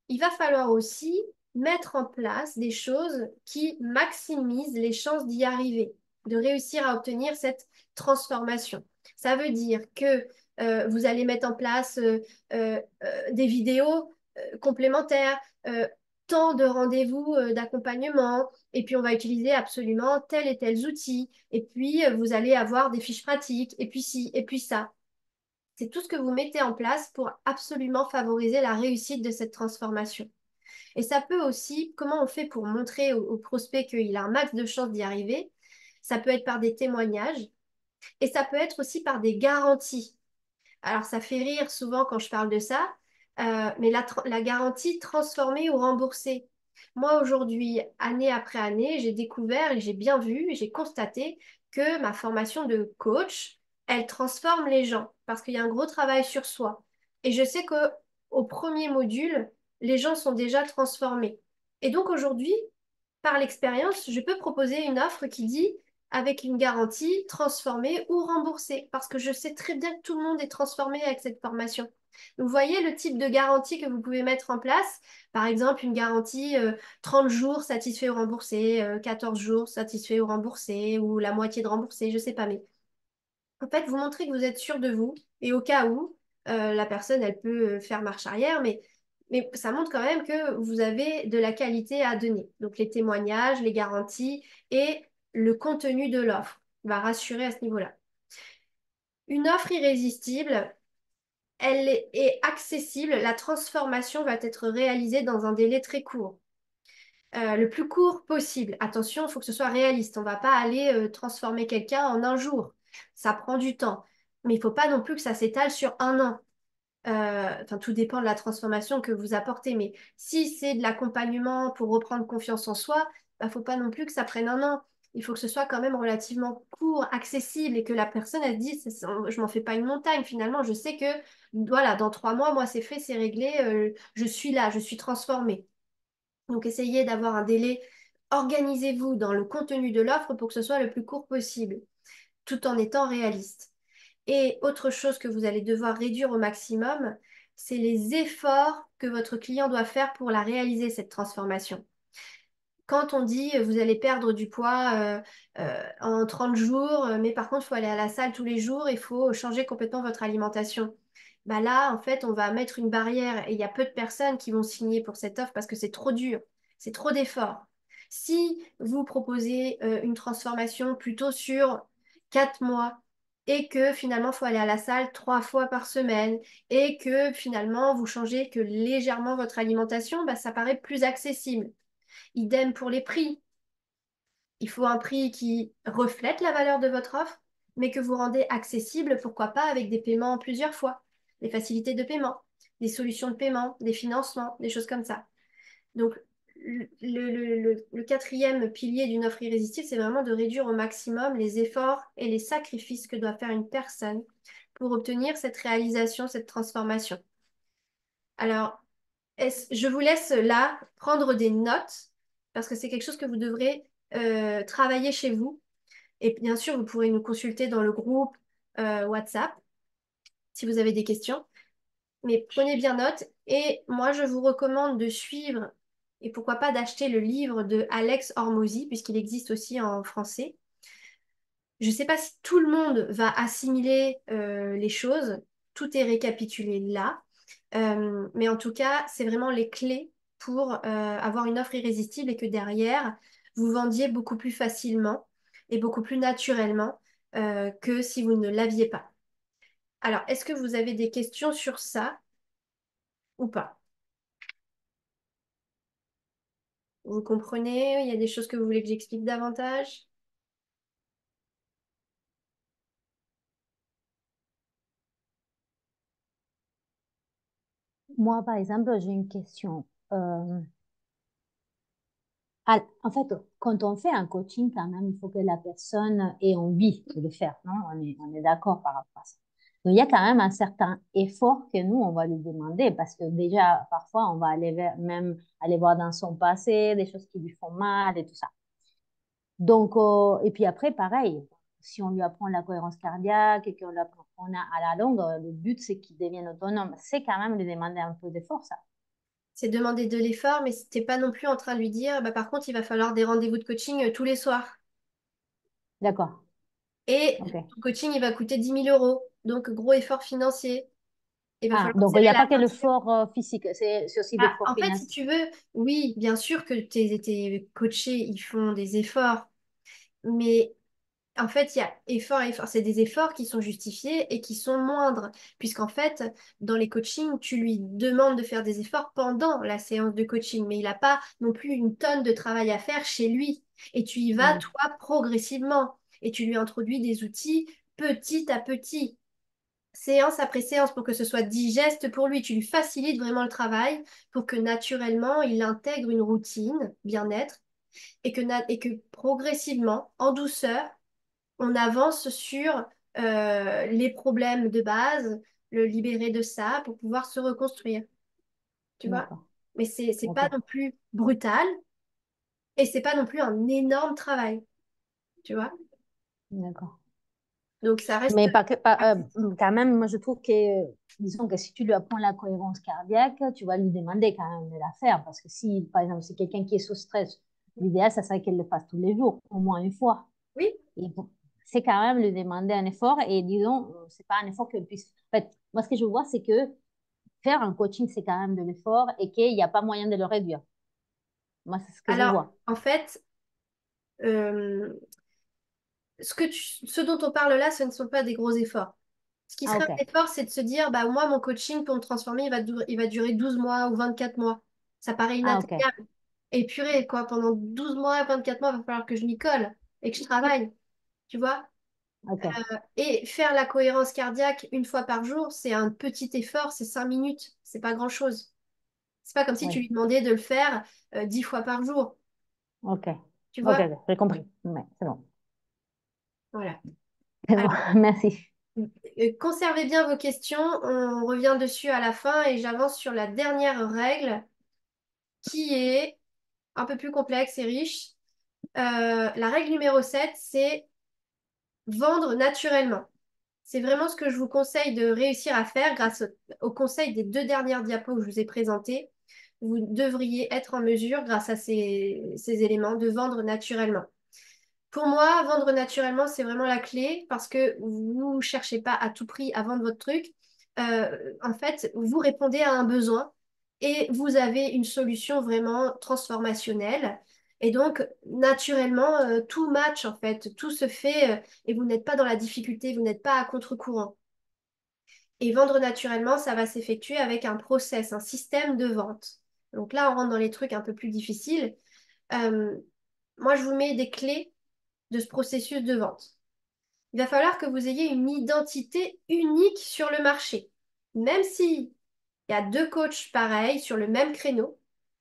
Il va falloir aussi mettre en place des choses qui maximisent les chances d'y arriver, de réussir à obtenir cette transformation. Ça veut dire que vous allez mettre en place des vidéos complémentaires, tant de rendez-vous d'accompagnement, et puis on va utiliser absolument tel et tel outils, et puis vous allez avoir des fiches pratiques, et puis ci, et puis ça. C'est tout ce que vous mettez en place pour absolument favoriser la réussite de cette transformation. Et ça peut aussi, comment on fait pour montrer au prospect qu'il a un max de chances d'y arriver? Ça peut être par des témoignages et ça peut être aussi par des garanties. Alors, ça fait rire souvent quand je parle de ça, mais la garantie transformée ou remboursée. Moi, aujourd'hui, année après année, j'ai découvert et j'ai bien vu et j'ai constaté que ma formation de coach, elle transforme les gens parce qu'il y a un gros travail sur soi. Et je sais que au premier module, les gens sont déjà transformés. Et donc aujourd'hui, par l'expérience, je peux proposer une offre qui dit avec une garantie transformée ou remboursée, parce que je sais très bien que tout le monde est transformé avec cette formation. Vous voyez le type de garantie que vous pouvez mettre en place. Par exemple, une garantie 30 jours satisfait ou remboursé, 14 jours satisfait ou remboursé, ou la moitié de remboursé, je ne sais pas. Mais en fait, vous montrez que vous êtes sûr de vous, et au cas où, la personne, elle peut faire marche arrière, mais ça montre quand même que vous avez de la qualité à donner. Donc les témoignages, les garanties et le contenu de l'offre va rassurer à ce niveau-là. Une offre irrésistible, elle est accessible, la transformation va être réalisée dans un délai très court. Le plus court possible. Attention, il faut que ce soit réaliste. On ne va pas aller transformer quelqu'un en un jour. Ça prend du temps. Mais il ne faut pas non plus que ça s'étale sur un an. Enfin, tout dépend de la transformation que vous apportez. Mais si c'est de l'accompagnement pour reprendre confiance en soi, il ne faut pas non plus que ça prenne un an. Il faut que ce soit quand même relativement court, accessible et que la personne, elle se dise, je m'en fais pas une montagne finalement. Je sais que, voilà, dans 3 mois, moi, c'est fait, c'est réglé, je suis là, je suis transformée. Donc, essayez d'avoir un délai. Organisez-vous dans le contenu de l'offre pour que ce soit le plus court possible, tout en étant réaliste. Et autre chose que vous allez devoir réduire au maximum, c'est les efforts que votre client doit faire pour la réaliser, cette transformation. Quand on dit vous allez perdre du poids en 30 jours, mais par contre, il faut aller à la salle tous les jours, il faut changer complètement votre alimentation. Bah là, en fait, on va mettre une barrière et il y a peu de personnes qui vont signer pour cette offre parce que c'est trop dur, c'est trop d'efforts. Si vous proposez une transformation plutôt sur 4 mois et que finalement, il faut aller à la salle 3 fois par semaine et que finalement, vous changez que légèrement votre alimentation, bah, ça paraît plus accessible. Idem pour les prix. Il faut un prix qui reflète la valeur de votre offre, mais que vous rendez accessible, pourquoi pas, avec des paiements en plusieurs fois, des facilités de paiement, des solutions de paiement, des financements, des choses comme ça. Donc, le quatrième pilier d'une offre irrésistible, c'est vraiment de réduire au maximum les efforts et les sacrifices que doit faire une personne pour obtenir cette réalisation, cette transformation. Alors, je vous laisse là prendre des notes parce que c'est quelque chose que vous devrez travailler chez vous. Et bien sûr, vous pourrez nous consulter dans le groupe WhatsApp si vous avez des questions. Mais prenez bien note. Et moi, je vous recommande de suivre et pourquoi pas d'acheter le livre de Alex Hormozy, puisqu'il existe aussi en français. Je ne sais pas si tout le monde va assimiler les choses, tout est récapitulé là. Mais en tout cas, c'est vraiment les clés pour avoir une offre irrésistible et que derrière, vous vendiez beaucoup plus facilement et beaucoup plus naturellement que si vous ne l'aviez pas. Alors, est-ce que vous avez des questions sur ça ou pas? Vous comprenez? Il y a des choses que vous voulez que j'explique davantage? Moi, par exemple, j'ai une question. En fait, quand on fait un coaching, quand même, il faut que la personne ait envie de le faire, non? On est d'accord par rapport à ça. Donc, il y a quand même un certain effort que nous, on va lui demander parce que déjà, parfois, on va même aller voir dans son passé des choses qui lui font mal et tout ça. Donc, et puis après, pareil, si on lui apprend la cohérence cardiaque et qu'on lui apprend à la longue, le but, c'est qu'il devienne autonome. C'est quand même lui demander un peu d'effort, ça. C'est demander de l'effort, mais t'es pas non plus en train de lui dire, bah, par contre, il va falloir des rendez-vous de coaching tous les soirs. D'accord. Et OK. ton coaching, il va coûter 10 000 euros. Donc, gros effort financier. Il va Ah, falloir donc il serrer n'y a la pas que ceinture. l'effort physique, c'est aussi Ah, l'effort en fait, si financier. tu veux, oui, bien sûr que tes coachés, ils font des efforts. Mais en fait, il y a effort et effort. C'est des efforts qui sont justifiés et qui sont moindres. Puisqu'en fait, dans les coachings, tu lui demandes de faire des efforts pendant la séance de coaching. Mais il n'a pas non plus une tonne de travail à faire chez lui. Et tu y vas, Mm. toi, progressivement. Et tu lui introduis des outils petit à petit, séance après séance, pour que ce soit digeste pour lui. Tu lui facilites vraiment le travail pour que naturellement, il intègre une routine bien-être et que progressivement, en douceur, on avance sur les problèmes de base, le libérer de ça pour pouvoir se reconstruire. Tu vois? D'accord. Mais c'est OK. pas non plus brutal et c'est pas non plus un énorme travail. Tu vois? D'accord. Donc ça reste Mais accessible. quand même, moi je trouve que, disons que si tu lui apprends la cohérence cardiaque, tu vas lui demander quand même de la faire. Parce que si, par exemple, c'est quelqu'un qui est sous stress, l'idéal, ça serait qu'elle le fasse tous les jours, au moins une fois. Oui. Et bon, c'est quand même lui demander un effort. Et disons, c'est pas un effort qu'elle puisse. En fait, moi ce que je vois, c'est que faire un coaching, c'est quand même de l'effort et qu'il n'y a pas moyen de le réduire. Moi, c'est ce que je Alors, vois. en fait, euh, ce dont on parle là, ce ne sont pas des gros efforts. Ce qui Ah, serait OK. un effort, c'est de se dire, bah, moi, mon coaching pour me transformer, il va durer 12 mois ou 24 mois. Ça paraît Ah, OK. inatteignable. Et purée, quoi, pendant 12 mois, 24 mois, il va falloir que je m'y colle et que je travaille, tu vois? OK. Et faire la cohérence cardiaque une fois par jour, c'est un petit effort, c'est 5 minutes, c'est pas grand-chose. C'est pas comme si tu Oui. lui demandais de le faire 10 fois par jour, OK. tu OK, vois? OK. J'ai compris. Ouais, c'est bon. Voilà. C'est bon. Alors, Merci. conservez bien vos questions, on revient dessus à la fin et j'avance sur la dernière règle qui est un peu plus complexe et riche. La règle numéro 7, c'est vendre naturellement. C'est vraiment ce que je vous conseille de réussir à faire grâce au conseil des 2 dernières diapos que je vous ai présentées. Vous devriez être en mesure, grâce à ces éléments, de vendre naturellement. Pour moi, vendre naturellement, c'est vraiment la clé parce que vous ne cherchez pas à tout prix à vendre votre truc. En fait, vous répondez à un besoin et vous avez une solution vraiment transformationnelle. Et donc, naturellement, tout match, en fait, tout se fait et vous n'êtes pas dans la difficulté, vous n'êtes pas à contre-courant. Et vendre naturellement, ça va s'effectuer avec un process, un système de vente. Donc là, on rentre dans les trucs un peu plus difficiles. Euh, Moi, je vous mets des clés de ce processus de vente. Il va falloir que vous ayez une identité unique sur le marché. Même s'il y a 2 coachs pareils sur le même créneau,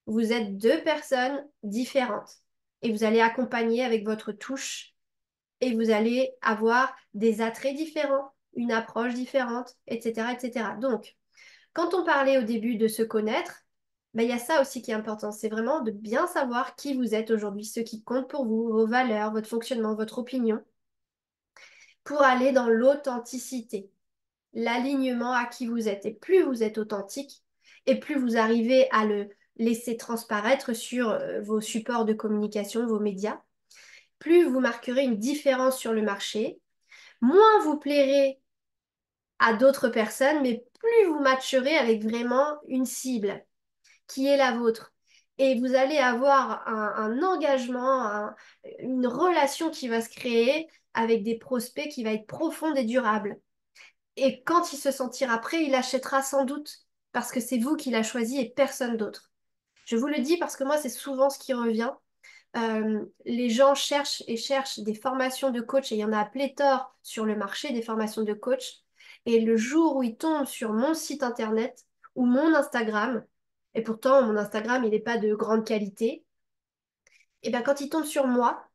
vous êtes 2 personnes différentes. Et vous allez accompagner avec votre touche et vous allez avoir des attraits différents, une approche différente, etc., etc. Donc, quand on parlait au début de se connaître, ben, il y a ça aussi qui est important. C'est vraiment de bien savoir qui vous êtes aujourd'hui, ce qui compte pour vous, vos valeurs, votre fonctionnement, votre opinion, pour aller dans l'authenticité, l'alignement à qui vous êtes. Et plus vous êtes authentique, et plus vous arrivez à le laisser transparaître sur vos supports de communication, vos médias, plus vous marquerez une différence sur le marché, moins vous plairez à d'autres personnes, mais plus vous matcherez avec vraiment une cible qui est la vôtre. Et vous allez avoir un engagement, une relation qui va se créer avec des prospects qui va être profonde et durable. Et quand il se sentira prêt, il achètera sans doute parce que c'est vous qui l'a choisi et personne d'autre. Je vous le dis parce que moi, c'est souvent ce qui revient. Les gens cherchent et cherchent des formations de coach et il y en a à pléthore sur le marché des formations de coach. Et le jour où ils tombent sur mon site internet ou mon Instagram, et pourtant mon Instagram, il n'est pas de grande qualité, et bien quand ils tombent sur moi,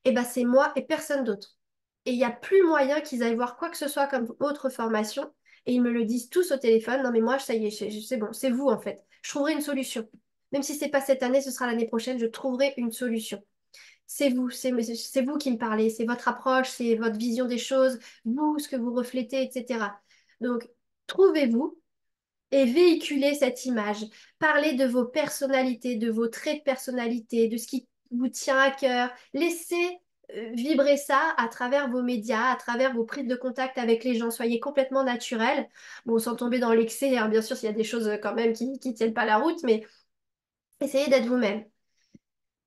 et ben c'est moi et personne d'autre. Et il n'y a plus moyen qu'ils aillent voir quoi que ce soit comme autre formation. Et ils me le disent tous au téléphone. Non, mais moi, ça y est, c'est bon, c'est vous en fait. Je trouverai une solution. Même si c'est pas cette année, ce sera l'année prochaine, je trouverai une solution. C'est vous, c'est vous qui me parlez, c'est votre approche, c'est votre vision des choses, vous, ce que vous reflétez, etc. Donc, trouvez-vous et véhiculez cette image. Parlez de vos personnalités, de vos traits de personnalité, de ce qui vous tient à cœur. Laissez vibrer ça à travers vos médias, à travers vos prises de contact avec les gens. Soyez complètement naturel. Bon, sans tomber dans l'excès, hein, bien sûr, s'il y a des choses quand même qui ne tiennent pas la route, mais essayez d'être vous-même.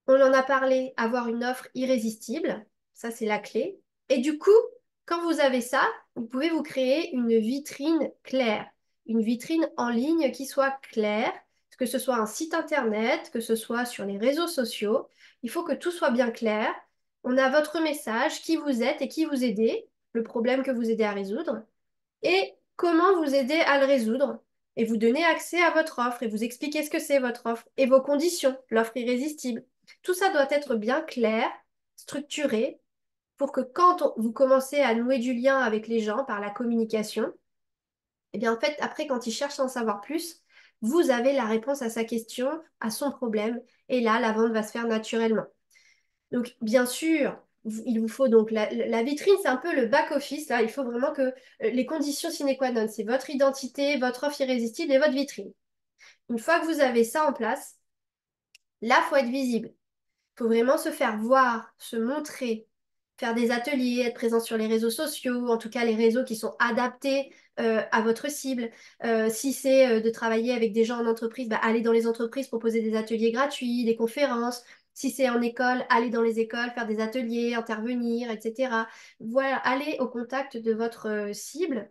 On en a parlé, avoir une offre irrésistible, ça c'est la clé. Et du coup, quand vous avez ça, vous pouvez vous créer une vitrine claire, une vitrine en ligne qui soit claire, que ce soit un site internet, que ce soit sur les réseaux sociaux. Il faut que tout soit bien clair. On a votre message, qui vous êtes et qui vous aidez, le problème que vous aidez à résoudre, et comment vous aider à le résoudre. Et vous donner accès à votre offre et vous expliquer ce que c'est votre offre et vos conditions, l'offre irrésistible. Tout ça doit être bien clair, structuré, pour que vous commencez à nouer du lien avec les gens par la communication, et bien en fait, après, quand ils cherchent à en savoir plus, vous avez la réponse à sa question, à son problème, et là, la vente va se faire naturellement. Donc, bien sûr, il vous faut donc la vitrine, c'est un peu le back-office. Là, il faut vraiment que les conditions sine qua non, c'est votre identité, votre offre irrésistible et votre vitrine. Une fois que vous avez ça en place, là, il faut être visible. Il faut vraiment se faire voir, se montrer, faire des ateliers, être présent sur les réseaux sociaux, en tout cas les réseaux qui sont adaptés à votre cible. Si c'est de travailler avec des gens en entreprise, bah, allez dans les entreprises, proposer des ateliers gratuits, des conférences. Si c'est en école, allez dans les écoles, faire des ateliers, intervenir, etc. Voilà, allez au contact de votre cible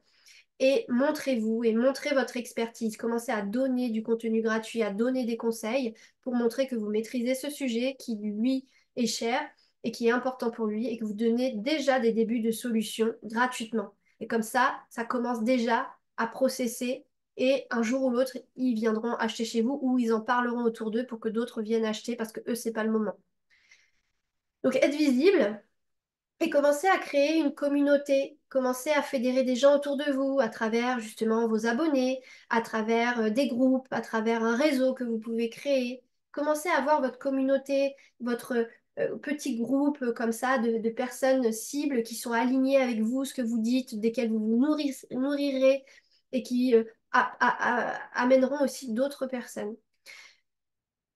et montrez-vous et montrez votre expertise. Commencez à donner du contenu gratuit, à donner des conseils pour montrer que vous maîtrisez ce sujet qui lui est cher et qui est important pour lui et que vous donnez déjà des débuts de solutions gratuitement. Et comme ça commence déjà à processer et un jour ou l'autre, ils viendront acheter chez vous ou ils en parleront autour d'eux pour que d'autres viennent acheter parce que eux, c'est pas le moment. Donc, être visible, et commencez à créer une communauté, commencez à fédérer des gens autour de vous à travers justement vos abonnés, à travers des groupes, à travers un réseau que vous pouvez créer. Commencez à avoir votre communauté, votre petit groupe comme ça de personnes cibles qui sont alignées avec vous, ce que vous dites, desquelles vous vous nourrirez et qui amèneront aussi d'autres personnes.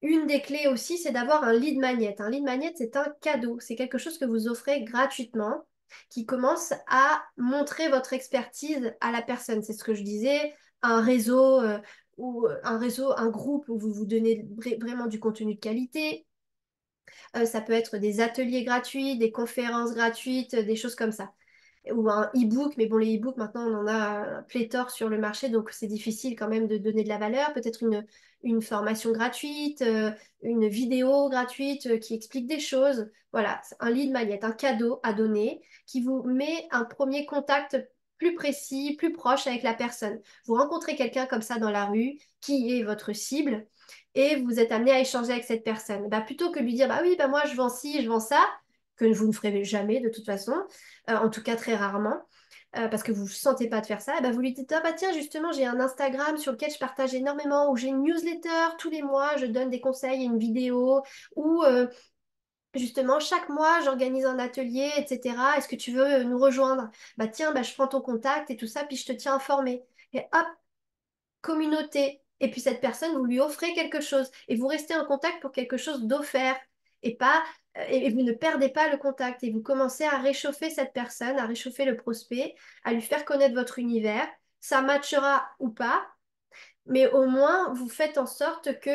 Une des clés aussi, c'est d'avoir un lead magnet. Un lead magnet, c'est un cadeau. C'est quelque chose que vous offrez gratuitement, qui commence à montrer votre expertise à la personne. C'est ce que je disais, un réseau un groupe où vous vous donnez vraiment du contenu de qualité. Ça peut être des ateliers gratuits, des conférences gratuites, des choses comme ça ou un e-book, mais bon, les e-books, maintenant, on en a pléthore sur le marché, donc c'est difficile quand même de donner de la valeur. Peut-être une formation gratuite, une vidéo gratuite qui explique des choses. Voilà, un lead magnet, un cadeau à donner qui vous met un premier contact plus précis, plus proche avec la personne. Vous rencontrez quelqu'un comme ça dans la rue, qui est votre cible, et vous êtes amené à échanger avec cette personne. Bah, plutôt que de lui dire, bah oui, bah moi je vends ci, je vends ça, que vous ne ferez jamais de toute façon, en tout cas très rarement, parce que vous ne sentez pas de faire ça, et ben vous lui dites, ah bah tiens, justement, j'ai un Instagram sur lequel je partage énormément, ou j'ai une newsletter tous les mois, je donne des conseils et une vidéo, ou justement, chaque mois, j'organise un atelier, etc. Est-ce que tu veux nous rejoindre? Bah tiens, bah, je prends ton contact et tout ça, puis je te tiens informé. Et hop, communauté. Et puis cette personne, vous lui offrez quelque chose et vous restez en contact pour quelque chose d'offert et pas et vous ne perdez pas le contact et vous commencez à réchauffer cette personne, à réchauffer le prospect, à lui faire connaître votre univers. Ça matchera ou pas, mais au moins vous faites en sorte que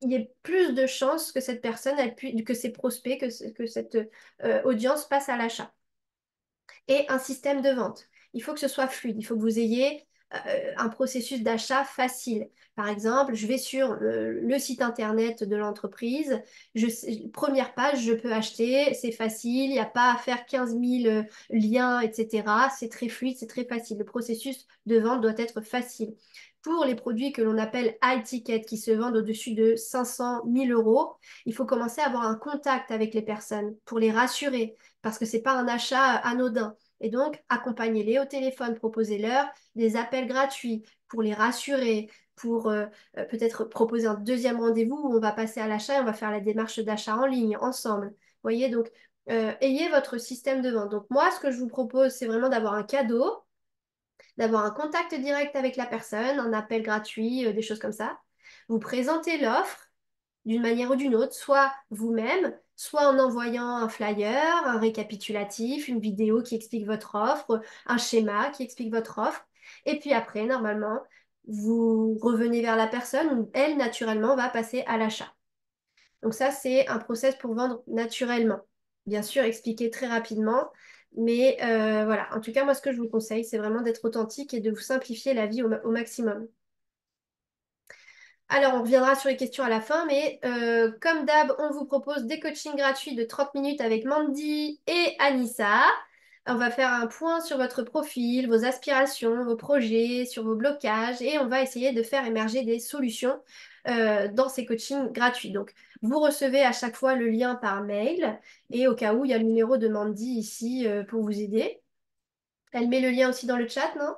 il y ait plus de chances que cette personne, que ses prospects, que cette audience passe à l'achat. Et un système de vente. Il faut que ce soit fluide. Il faut que vous ayez un processus d'achat facile. Par exemple, je vais sur le site internet de l'entreprise. Première page, je peux acheter, c'est facile, il n'y a pas à faire 15 000 liens, etc. C'est très fluide, c'est très facile. Le processus de vente doit être facile. Pour les produits que l'on appelle high ticket, qui se vendent au-dessus de 500 000 euros, il faut commencer à avoir un contact avec les personnes pour les rassurer, parce que ce n'est pas un achat anodin. Et donc, accompagnez-les au téléphone, proposez-leur des appels gratuits pour les rassurer, pour peut-être proposer un deuxième rendez-vous où on va passer à l'achat et on va faire la démarche d'achat en ligne ensemble. Vous voyez, donc, ayez votre système de vente. Donc, moi, ce que je vous propose, c'est vraiment d'avoir un cadeau, d'avoir un contact direct avec la personne, un appel gratuit, des choses comme ça. Vous présentez l'offre d'une manière ou d'une autre, soit vous-même, soit en envoyant un flyer, un récapitulatif, une vidéo qui explique votre offre, un schéma qui explique votre offre. Et puis après, normalement, vous revenez vers la personne où elle, naturellement, va passer à l'achat. Donc ça, c'est un process pour vendre naturellement. Bien sûr, expliquer très rapidement, mais voilà. En tout cas, moi, ce que je vous conseille, c'est vraiment d'être authentique et de vous simplifier la vie au maximum. Alors, on reviendra sur les questions à la fin, mais comme d'hab, on vous propose des coachings gratuits de 30 minutes avec Mandy et Anissa. On va faire un point sur votre profil, vos aspirations, vos projets, sur vos blocages, et on va essayer de faire émerger des solutions dans ces coachings gratuits. Donc, vous recevez à chaque fois le lien par mail, et au cas où, il y a le numéro de Mandy ici pour vous aider. Elle met le lien aussi dans le chat, non?